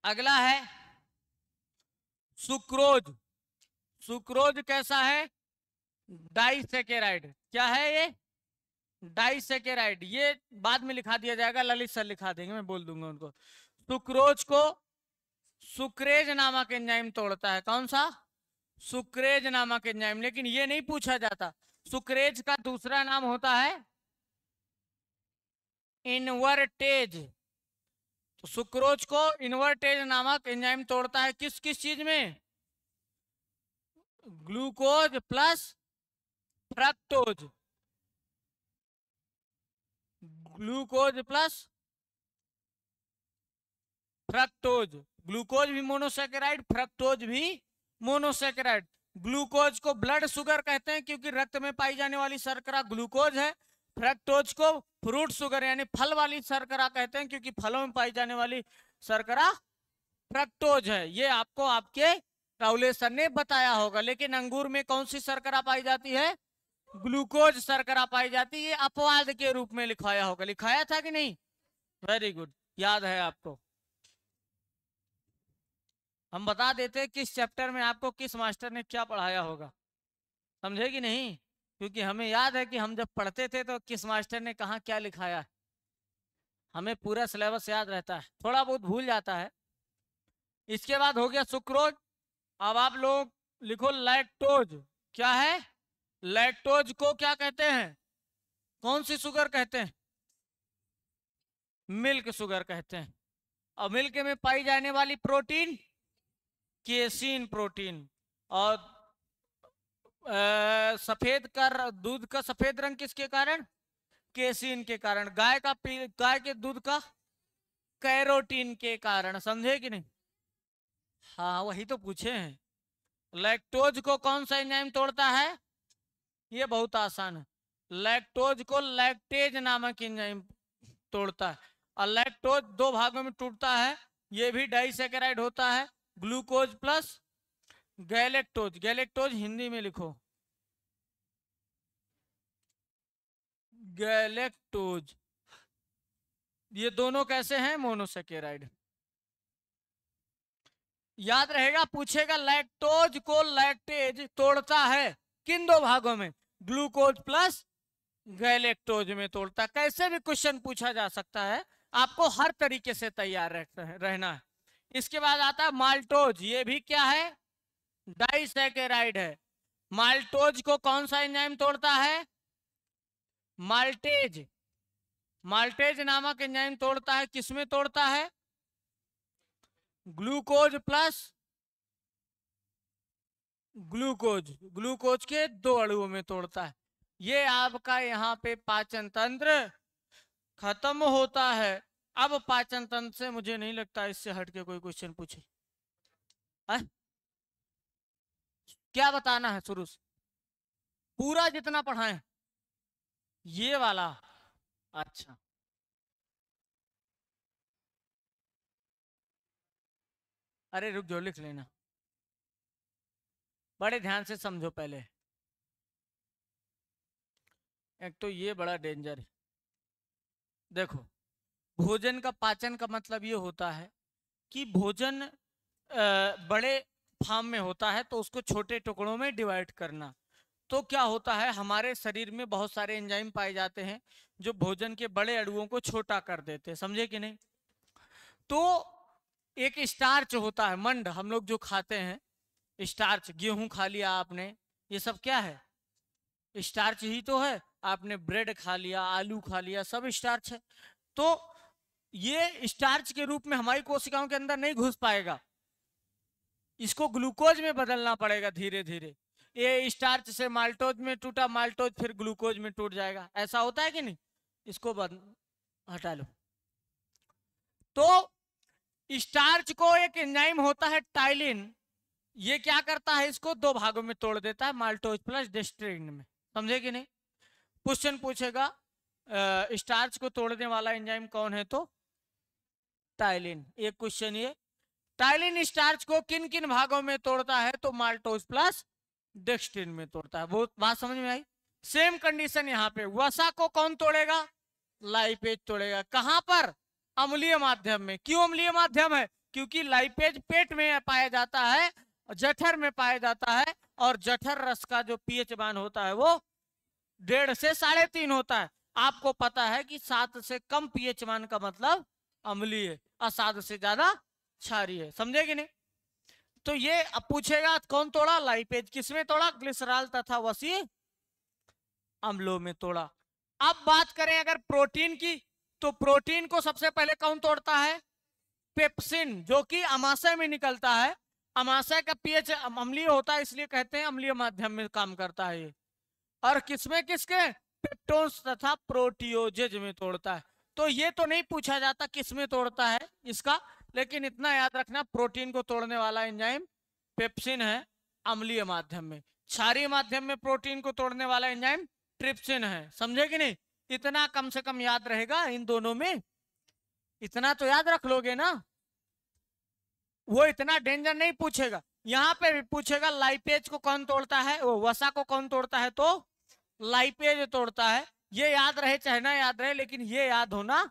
अगला है सुक्रोज। सुक्रोज कैसा है, डाइसेकेराइड। क्या है ये, डाइसेकेराइड। ये बाद में लिखा दिया जाएगा, ललित सर लिखा देंगे, मैं बोल दूंगा उनको। सुक्रोज को सुक्रेज नामक एंजाइम तोड़ता है, कौन सा, सुक्रेज नामक एंजाइम। लेकिन ये नहीं पूछा जाता, सुक्रेज का दूसरा नाम होता है इनवर्टेज। तो सुक्रोज को इनवर्टेज नामक एंजाइम तोड़ता है किस किस चीज में, glucose plus fructose, glucose plus fructose. Glucose भी मोनोसेकेराइड, फ्रक्टोज भी मोनोसेकेराइड। ग्लूकोज को ब्लड शुगर कहते हैं क्योंकि रक्त में पाई जाने वाली शर्करा ग्लूकोज है। फ्रक्टोज को फ्रूट शुगर यानी फल वाली शर्करा कहते हैं क्योंकि फलों में पाई जाने वाली शर्करा फ्रक्टोज है। ये आपको आपके राउले सर ने बताया होगा। लेकिन अंगूर में कौन सी शर्करा पाई जाती है, ग्लूकोज शर्करा पाई जाती है। ये अपवाद के रूप में लिखाया होगा, लिखाया था कि नहीं, वेरी गुड, याद है आपको। हम बता देते किस चैप्टर में आपको किस मास्टर ने क्या पढ़ाया होगा, समझे कि नहीं, क्योंकि हमें याद है कि हम जब पढ़ते थे तो किस मास्टर ने कहा क्या लिखाया, हमें पूरा सिलेबस याद रहता है, थोड़ा बहुत भूल जाता है। इसके बाद हो गया सुक्रोज। अब आप लोग लिखो लैक्टोज। क्या है, लैक्टोज को क्या कहते हैं, कौन सी शुगर कहते हैं, मिल्क शुगर कहते हैं। और मिल्क में पाई जाने वाली प्रोटीन केसीन प्रोटीन। और सफेद का दूध का सफेद रंग किसके कारण, केसीन के कारण। गाय के दूध का कैरोटीन के कारण, समझे कि नहीं। हाँ वही तो पूछे हैं। लैक्टोज को कौन सा एंजाइम तोड़ता है, ये बहुत आसान है। लैक्टोज को लैक्टेज नामक एंजाइम तोड़ता है। और लैक्टोज दो भागों में टूटता है, ये भी डाइसेकेराइड होता है, glucose plus galactose. Galactose Hindi में लिखो, गैलेक्टोज। ये दोनों कैसे हैं, मोनोसेकेराइड। याद रहेगा, पूछेगा लैक्टोज को लैक्टेज तोड़ता है किन दो भागों में, ग्लूकोज प्लस गैलेक्टोज में तोड़ता है। कैसे भी क्वेश्चन पूछा जा सकता है, आपको हर तरीके से तैयार रहना है। इसके बाद आता है माल्टोज, ये भी क्या है, डाइसैकेराइड है। माल्टोज को कौन सा एंजाइम तोड़ता है, माल्टेज। माल्टेज नामक एंजाइम तोड़ता है, किसमें तोड़ता है, ग्लूकोज प्लस ग्लूकोज, ग्लूकोज के 2 अणुओं में तोड़ता है। ये आपका यहाँ पे पाचन तंत्र खत्म होता है। अब पाचन तंत्र से मुझे नहीं लगता इससे हटके कोई क्वेश्चन पूछे है? क्या बताना है शुरू से, पूरा जितना पढ़ाएं ये वाला? अच्छा, अरे रुक जाओ, लिख लेना, बड़े ध्यान से समझो पहले। एक तो ये बड़ा डेंजर है, देखो भोजन का पाचन का मतलब ये होता है कि भोजन बड़े फार्म में होता है तो उसको छोटे टुकड़ों में डिवाइड करना। तो क्या होता है, हमारे शरीर में बहुत सारे एंजाइम पाए जाते हैं जो भोजन के बड़े अणुओं को छोटा कर देते हैं, समझे कि नहीं? तो एक स्टार्च होता है, मंड, हम लोग जो खाते हैं स्टार्च, गेहूं खा लिया आपने, ये सब क्या है, स्टार्च ही तो है। आपने ब्रेड खा लिया, आलू खा लिया, सब स्टार्च है। तो ये स्टार्च के रूप में हमारी कोशिकाओं के अंदर नहीं घुस पाएगा, इसको ग्लूकोज में बदलना पड़ेगा धीरे धीरे। ये स्टार्च से माल्टोज में टूटा, माल्टोज फिर ग्लूकोज में टूट जाएगा, ऐसा होता है कि नहीं? इसको हटा लो। तो स्टार्च को एक एंजाइम होता है टाइलिन, ये क्या करता है, इसको 2 भागों में तोड़ देता है, माल्टोज प्लस डेक्स्ट्रिन में, समझे कि नहीं? क्वेश्चन पूछेगा स्टार्च को तोड़ने वाला एंजाइम कौन है, तो टाइलिन। एक क्वेश्चन ये, टाइलिन स्टार्च को किन किन भागों में तोड़ता है, तो माल्टोज प्लस डेक्स्ट्रिन में तोड़ता है। वो बात समझ में आई? सेम कंडीशन यहाँ पे, वसा को कौन तोड़ेगा, लाइपेज तोड़ेगा। कहां पर, अम्लीय माध्यम में। क्यों अम्लीय माध्यम है, क्योंकि लाइपेज पेट में पाया जाता है, जठर में पाया जाता है, और जठर रस का जो पीएच मान होता है वो 1.5 से 3.5 होता है। आपको पता है कि 7 से कम पीएच मान का मतलब अम्लीय, और 7 से ज्यादा क्षारीय है, समझे कि नहीं? तो ये अब पूछेगा कौन तोड़ा, लाइपेज। किसमें तोड़ा, ग्लिसरॉल तथा वसी अम्लों में तोड़ा। अब बात करें अगर प्रोटीन की, तो प्रोटीन को सबसे पहले कौन तोड़ता है, पेप्सिन, जो कि अमाशय में निकलता है। अमाशय का पीएच अम्लीय होता है, इसलिए कहते हैं अम्लीय माध्यम में काम करता है ये। और किसमें, किसके, पेप्टोन्स तथा प्रोटियोजेज में तोड़ता है। तो ये तो नहीं पूछा जाता किसमें तोड़ता है इसका, लेकिन इतना याद रखना, प्रोटीन को तोड़ने वाला एंजाइम पेप्सिन है अम्लीय माध्यम में। क्षारीय माध्यम में प्रोटीन को तोड़ने वाला एंजाइम ट्रिप्सिन है, समझे कि नहीं? इतना कम से कम याद रहेगा इन दोनों में, इतना तो याद रख लोगे ना, वो इतना डेंजर नहीं पूछेगा। यहाँ पे भी पूछेगा लाइपेज को कौन तोड़ता है, वो वसा को कौन तोड़ता है, तो लाइपेज तोड़ता है। ये याद रहे चाहे ना याद रहे, लेकिन ये याद होना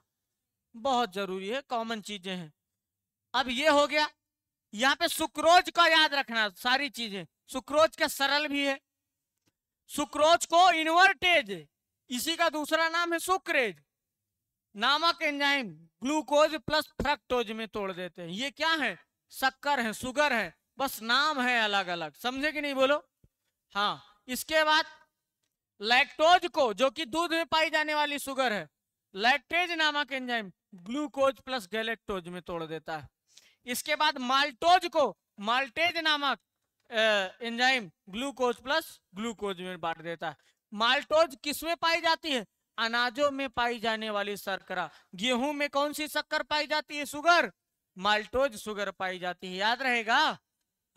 बहुत जरूरी है, कॉमन चीजें हैं। अब ये हो गया। यहाँ पे सुक्रोज का याद रखना, सारी चीजें। सुक्रोज का सरल भी है, सुक्रोज को इन्वर्टेज, इसी का दूसरा नाम है सुक्रेज नामक एंजाइम ग्लूकोज प्लस फ्रक्टोज में तोड़ देते हैं। ये क्या है, शक्कर है, शुगर है, बस नाम है अलग अलग, समझे कि नहीं, बोलो? हाँ। इसके बाद लैक्टोज को, जो कि दूध में पाई जाने वाली शुगर है, लैक्टेज नामक एंजाइम ग्लूकोज प्लस गैलेक्टोज में तोड़ देता है। इसके बाद माल्टोज को माल्टेज नामक एंजाइम ग्लूकोज प्लस ग्लूकोज में बांट देता है। माल्टोज किसमें पाई जाती है, अनाजों में पाई जाने वाली शर्करा। गेहूं में कौन सी शक्कर पाई जाती है, शुगर, माल्टोज शुगर पाई जाती है, याद रहेगा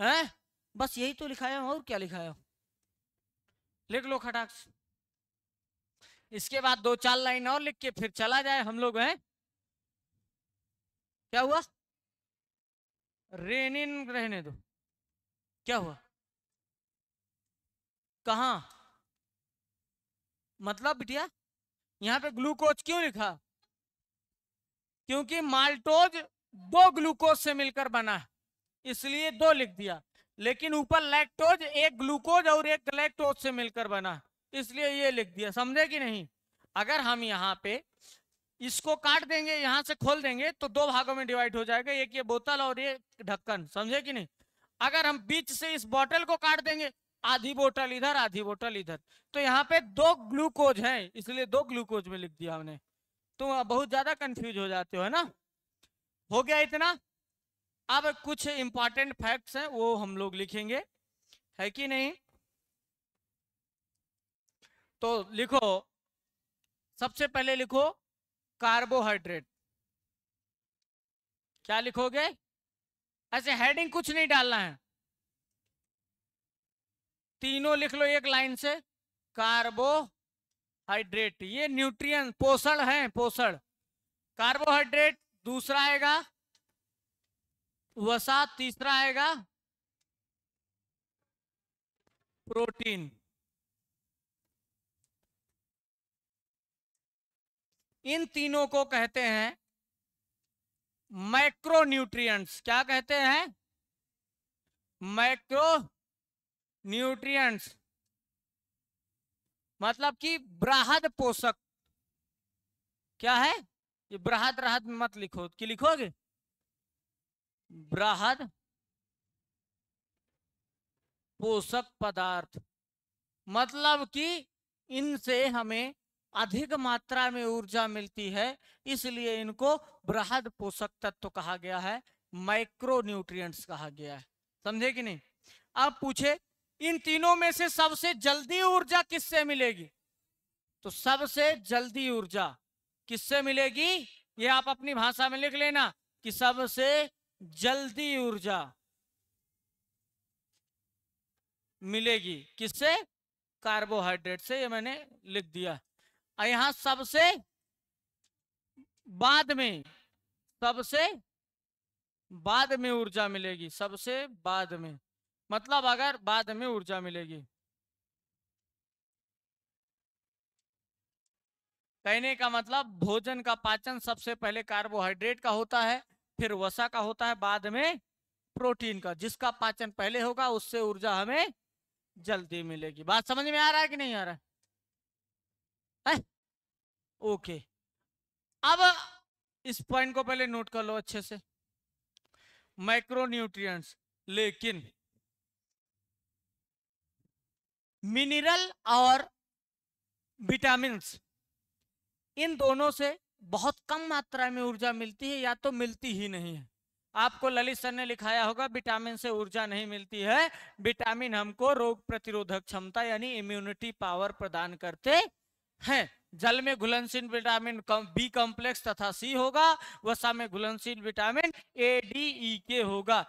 है? बस यही तो लिखाया हूं, और क्या लिखाया हूं, लिख लो खटाक से। इसके बाद 2-4 लाइन और लिख के फिर चला जाए हम लोग, हैं? क्या हुआ, रेनिन रहने दो, क्या हुआ, कहा, मतलब बिटिया यहाँ पे ग्लूकोज क्यों लिखा, क्योंकि माल्टोज 2 ग्लूकोज से मिलकर बना है, इसलिए 2 लिख दिया। लेकिन ऊपर लैक्टोज 1 ग्लूकोज और 1 गैलेक्टोज से मिलकर बना है, इसलिए ये लिख दिया, समझे कि नहीं? अगर हम यहाँ पे इसको काट देंगे, यहां से खोल देंगे तो दो भागों में डिवाइड हो जाएगा, एक ये बोतल और ये ढक्कन, समझे कि नहीं। अगर हम बीच से इस बोतल को काट देंगे, आधी बोतल इधर आधी बोतल इधर, तो यहाँ पे दो ग्लूकोज हैं, इसलिए दो ग्लूकोज में लिख दिया हमने। तो बहुत ज्यादा कंफ्यूज हो जाते हो, है ना। हो गया इतना। अब कुछ इंपॉर्टेंट फैक्ट्स हैं वो हम लोग लिखेंगे, है कि नहीं। तो लिखो, सबसे पहले लिखो कार्बोहाइड्रेट। क्या लिखोगे, ऐसे हेडिंग कुछ नहीं डालना है, तीनों लिख लो एक लाइन से। कार्बोहाइड्रेट ये न्यूट्रिएंट पोषण है, पोषण। कार्बोहाइड्रेट दूसरा आएगा, वसा तीसरा आएगा, प्रोटीन। इन तीनों को कहते हैं मैक्रोन्यूट्रिएंट्स। क्या कहते हैं, मैक्रो न्यूट्रिएंट्स, मतलब कि बृहद पोषक। क्या है ये, बृहद राहत मत लिखो, कि लिखोगे बृहद पोषक पदार्थ, मतलब कि इनसे हमें अधिक मात्रा में ऊर्जा मिलती है, इसलिए इनको बृहद पोषक तत्व कहा गया है, माइक्रो न्यूट्रिएंट्स कहा गया है, समझे कि नहीं। अब पूछे इन तीनों में से सबसे जल्दी ऊर्जा किससे मिलेगी, तो सबसे जल्दी ऊर्जा किससे मिलेगी, ये आप अपनी भाषा में लिख लेना कि सबसे जल्दी ऊर्जा मिलेगी किससे, कार्बोहाइड्रेट से, ये मैंने लिख दिया। और यहां सबसे बाद में, सबसे बाद में ऊर्जा मिलेगी, सबसे बाद में, मतलब अगर बाद में ऊर्जा मिलेगी, कहने का मतलब भोजन का पाचन सबसे पहले कार्बोहाइड्रेट का होता है, फिर वसा का होता है, बाद में प्रोटीन का। जिसका पाचन पहले होगा उससे ऊर्जा हमें जल्दी मिलेगी। बात समझ में आ रहा है कि नहीं आ रहा है, ओके। अब इस पॉइंट को पहले नोट कर लो अच्छे से, मैक्रोन्यूट्रिएंट्स, लेकिन मिनरल और विटामिन्स, इन दोनों से बहुत कम मात्रा में ऊर्जा मिलती है या तो मिलती ही नहीं है। आपको ललित सर ने लिखाया होगा विटामिन से ऊर्जा नहीं मिलती है, विटामिन हमको रोग प्रतिरोधक क्षमता यानी इम्यूनिटी पावर प्रदान करते हैं। जल में घुलनशील विटामिन बी कॉम्प्लेक्स तथा सी होगा, वसा में घुलनशील विटामिन ए डी ई के होगा।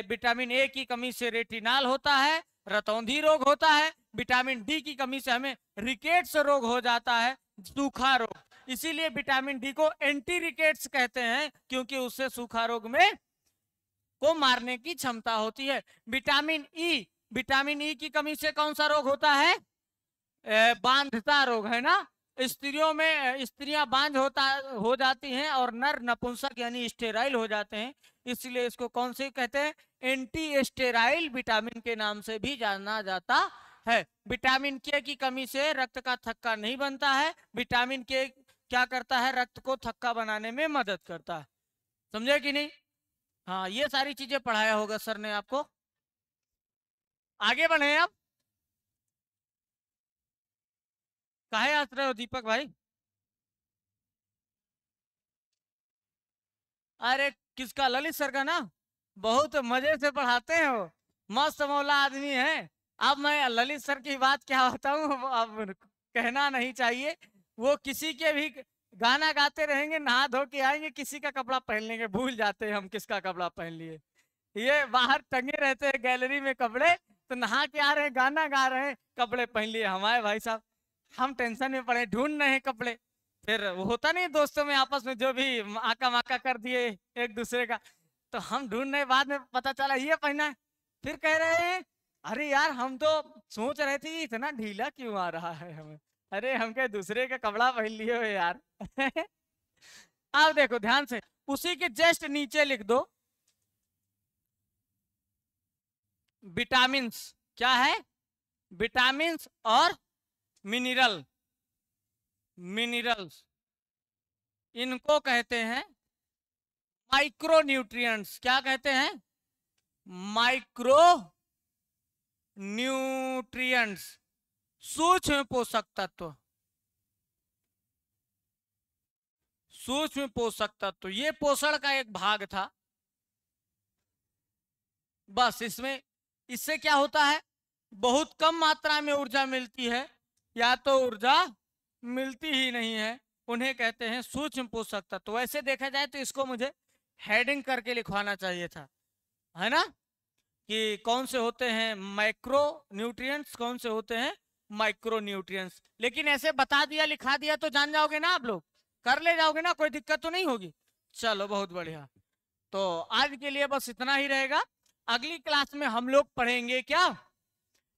विटामिन ए की कमी से रेटिनाल होता है, रतौंधी रोग होता है, विटामिन डी की कमी से हमें रिकेट्स रोग हो जाता है, सूखा रोग। इसीलिए विटामिन डी को एंटी रिकेट्स कहते हैं, क्योंकि उससे सूखा रोग में को मारने की क्षमता होती है। विटामिन ई, विटामिन ई की कमी से कौन सा रोग होता है, बांझता रोग, है ना। स्त्रियों में स्त्रियां बांझ हो जाती हैं और नर नपुंसक यानी स्टेराइल हो जाते हैं, इसलिए इसको कौन से कहते हैं, एंटी स्टेराइल विटामिन के नाम से भी जाना जाता है। विटामिन के की कमी से रक्त का थक्का नहीं बनता है, विटामिन के क्या करता है, रक्त को थक्का बनाने में मदद करता है, समझे कि नहीं। हाँ, ये सारी चीजें पढ़ाया होगा सर ने आपको। आगे बढ़े अब, काहे हंस रहे हो दीपक भाई, अरे किसका, ललित सर का ना, बहुत मजे से पढ़ाते हैं वो, मस्त मौला आदमी है। अब मैं ललित सर की बात क्या बताऊं, अब कहना नहीं चाहिए, वो किसी के भी गाना गाते रहेंगे, नहा धो के आएंगे, किसी का कपड़ा पहन लेंगे, भूल जाते हैं हम किसका कपड़ा पहन लिए। ये बाहर टंगे रहते हैं गैलरी में कपड़े, तो नहा के आ रहे हैं, गाना गा रहे हैं, कपड़े पहन लिए हमारे भाई साहब, हम टेंशन में पड़े, ढूंढ रहे हैं कपड़े। फिर वो होता नहीं दोस्तों में आपस में जो भी आका माका कर दिए एक दूसरे का, तो हम ढूंढने बाद में पता चला ये पहना है। फिर कह रहे हैं अरे यार हम तो सोच रहे थे इतना ढीला क्यों आ रहा है हमें, अरे हम क्या दूसरे का कपड़ा पहन लिए हो यार। अब देखो ध्यान से, उसी के जस्ट नीचे लिख दो विटामिन्स। क्या है, विटामिन्स और मिनरल, मिनरल्स। इनको कहते हैं माइक्रो न्यूट्रिएंट्स। क्या कहते हैं? माइक्रो न्यूट्रिएंट्स, सूक्ष्म पोषक तत्व। सूक्ष्म पोषक तत्व ये पोषण का एक भाग था। बस इसमें, इससे क्या होता है, बहुत कम मात्रा में ऊर्जा मिलती है या तो ऊर्जा मिलती ही नहीं है, उन्हें कहते हैं सूक्ष्म पोषक तत्व। वैसे देखा जाए तो इसको मुझे हेडिंग करके लिखवाना चाहिए था, है ना, कि कौन से होते हैं मैक्रो न्यूट्रिएंट्स, कौन से होते हैं माइक्रो न्यूट्रिएंट्स। लेकिन ऐसे बता दिया, लिखा दिया तो जान जाओगे ना आप लोग, कर ले जाओगे ना, कोई दिक्कत तो नहीं होगी। चलो बहुत बढ़िया। तो आज के लिए बस इतना ही रहेगा। अगली क्लास में हम लोग पढ़ेंगे क्या,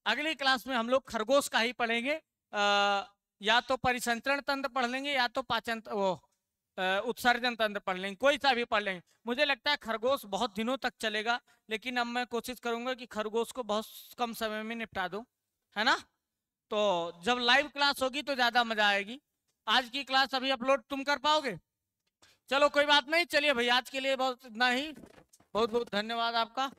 अगली क्लास में हम लोग खरगोश का ही पढ़ेंगे। या तो परिसंचरण तंत्र पढ़ लेंगे या तो पाचन वो उत्सर्जन तंत्र पढ़ लेंगे, कोई सा भी पढ़ लेंगे। मुझे लगता है खरगोश बहुत दिनों तक चलेगा, लेकिन अब मैं कोशिश करूंगा कि खरगोश को बहुत कम समय में निपटा दूं, है ना। तो जब लाइव क्लास होगी तो ज्यादा मजा आएगी। आज की क्लास अभी अपलोड तुम कर पाओगे? चलो कोई बात नहीं, चलिए भाई आज के लिए बहुत इतना ही। बहुत बहुत धन्यवाद आपका।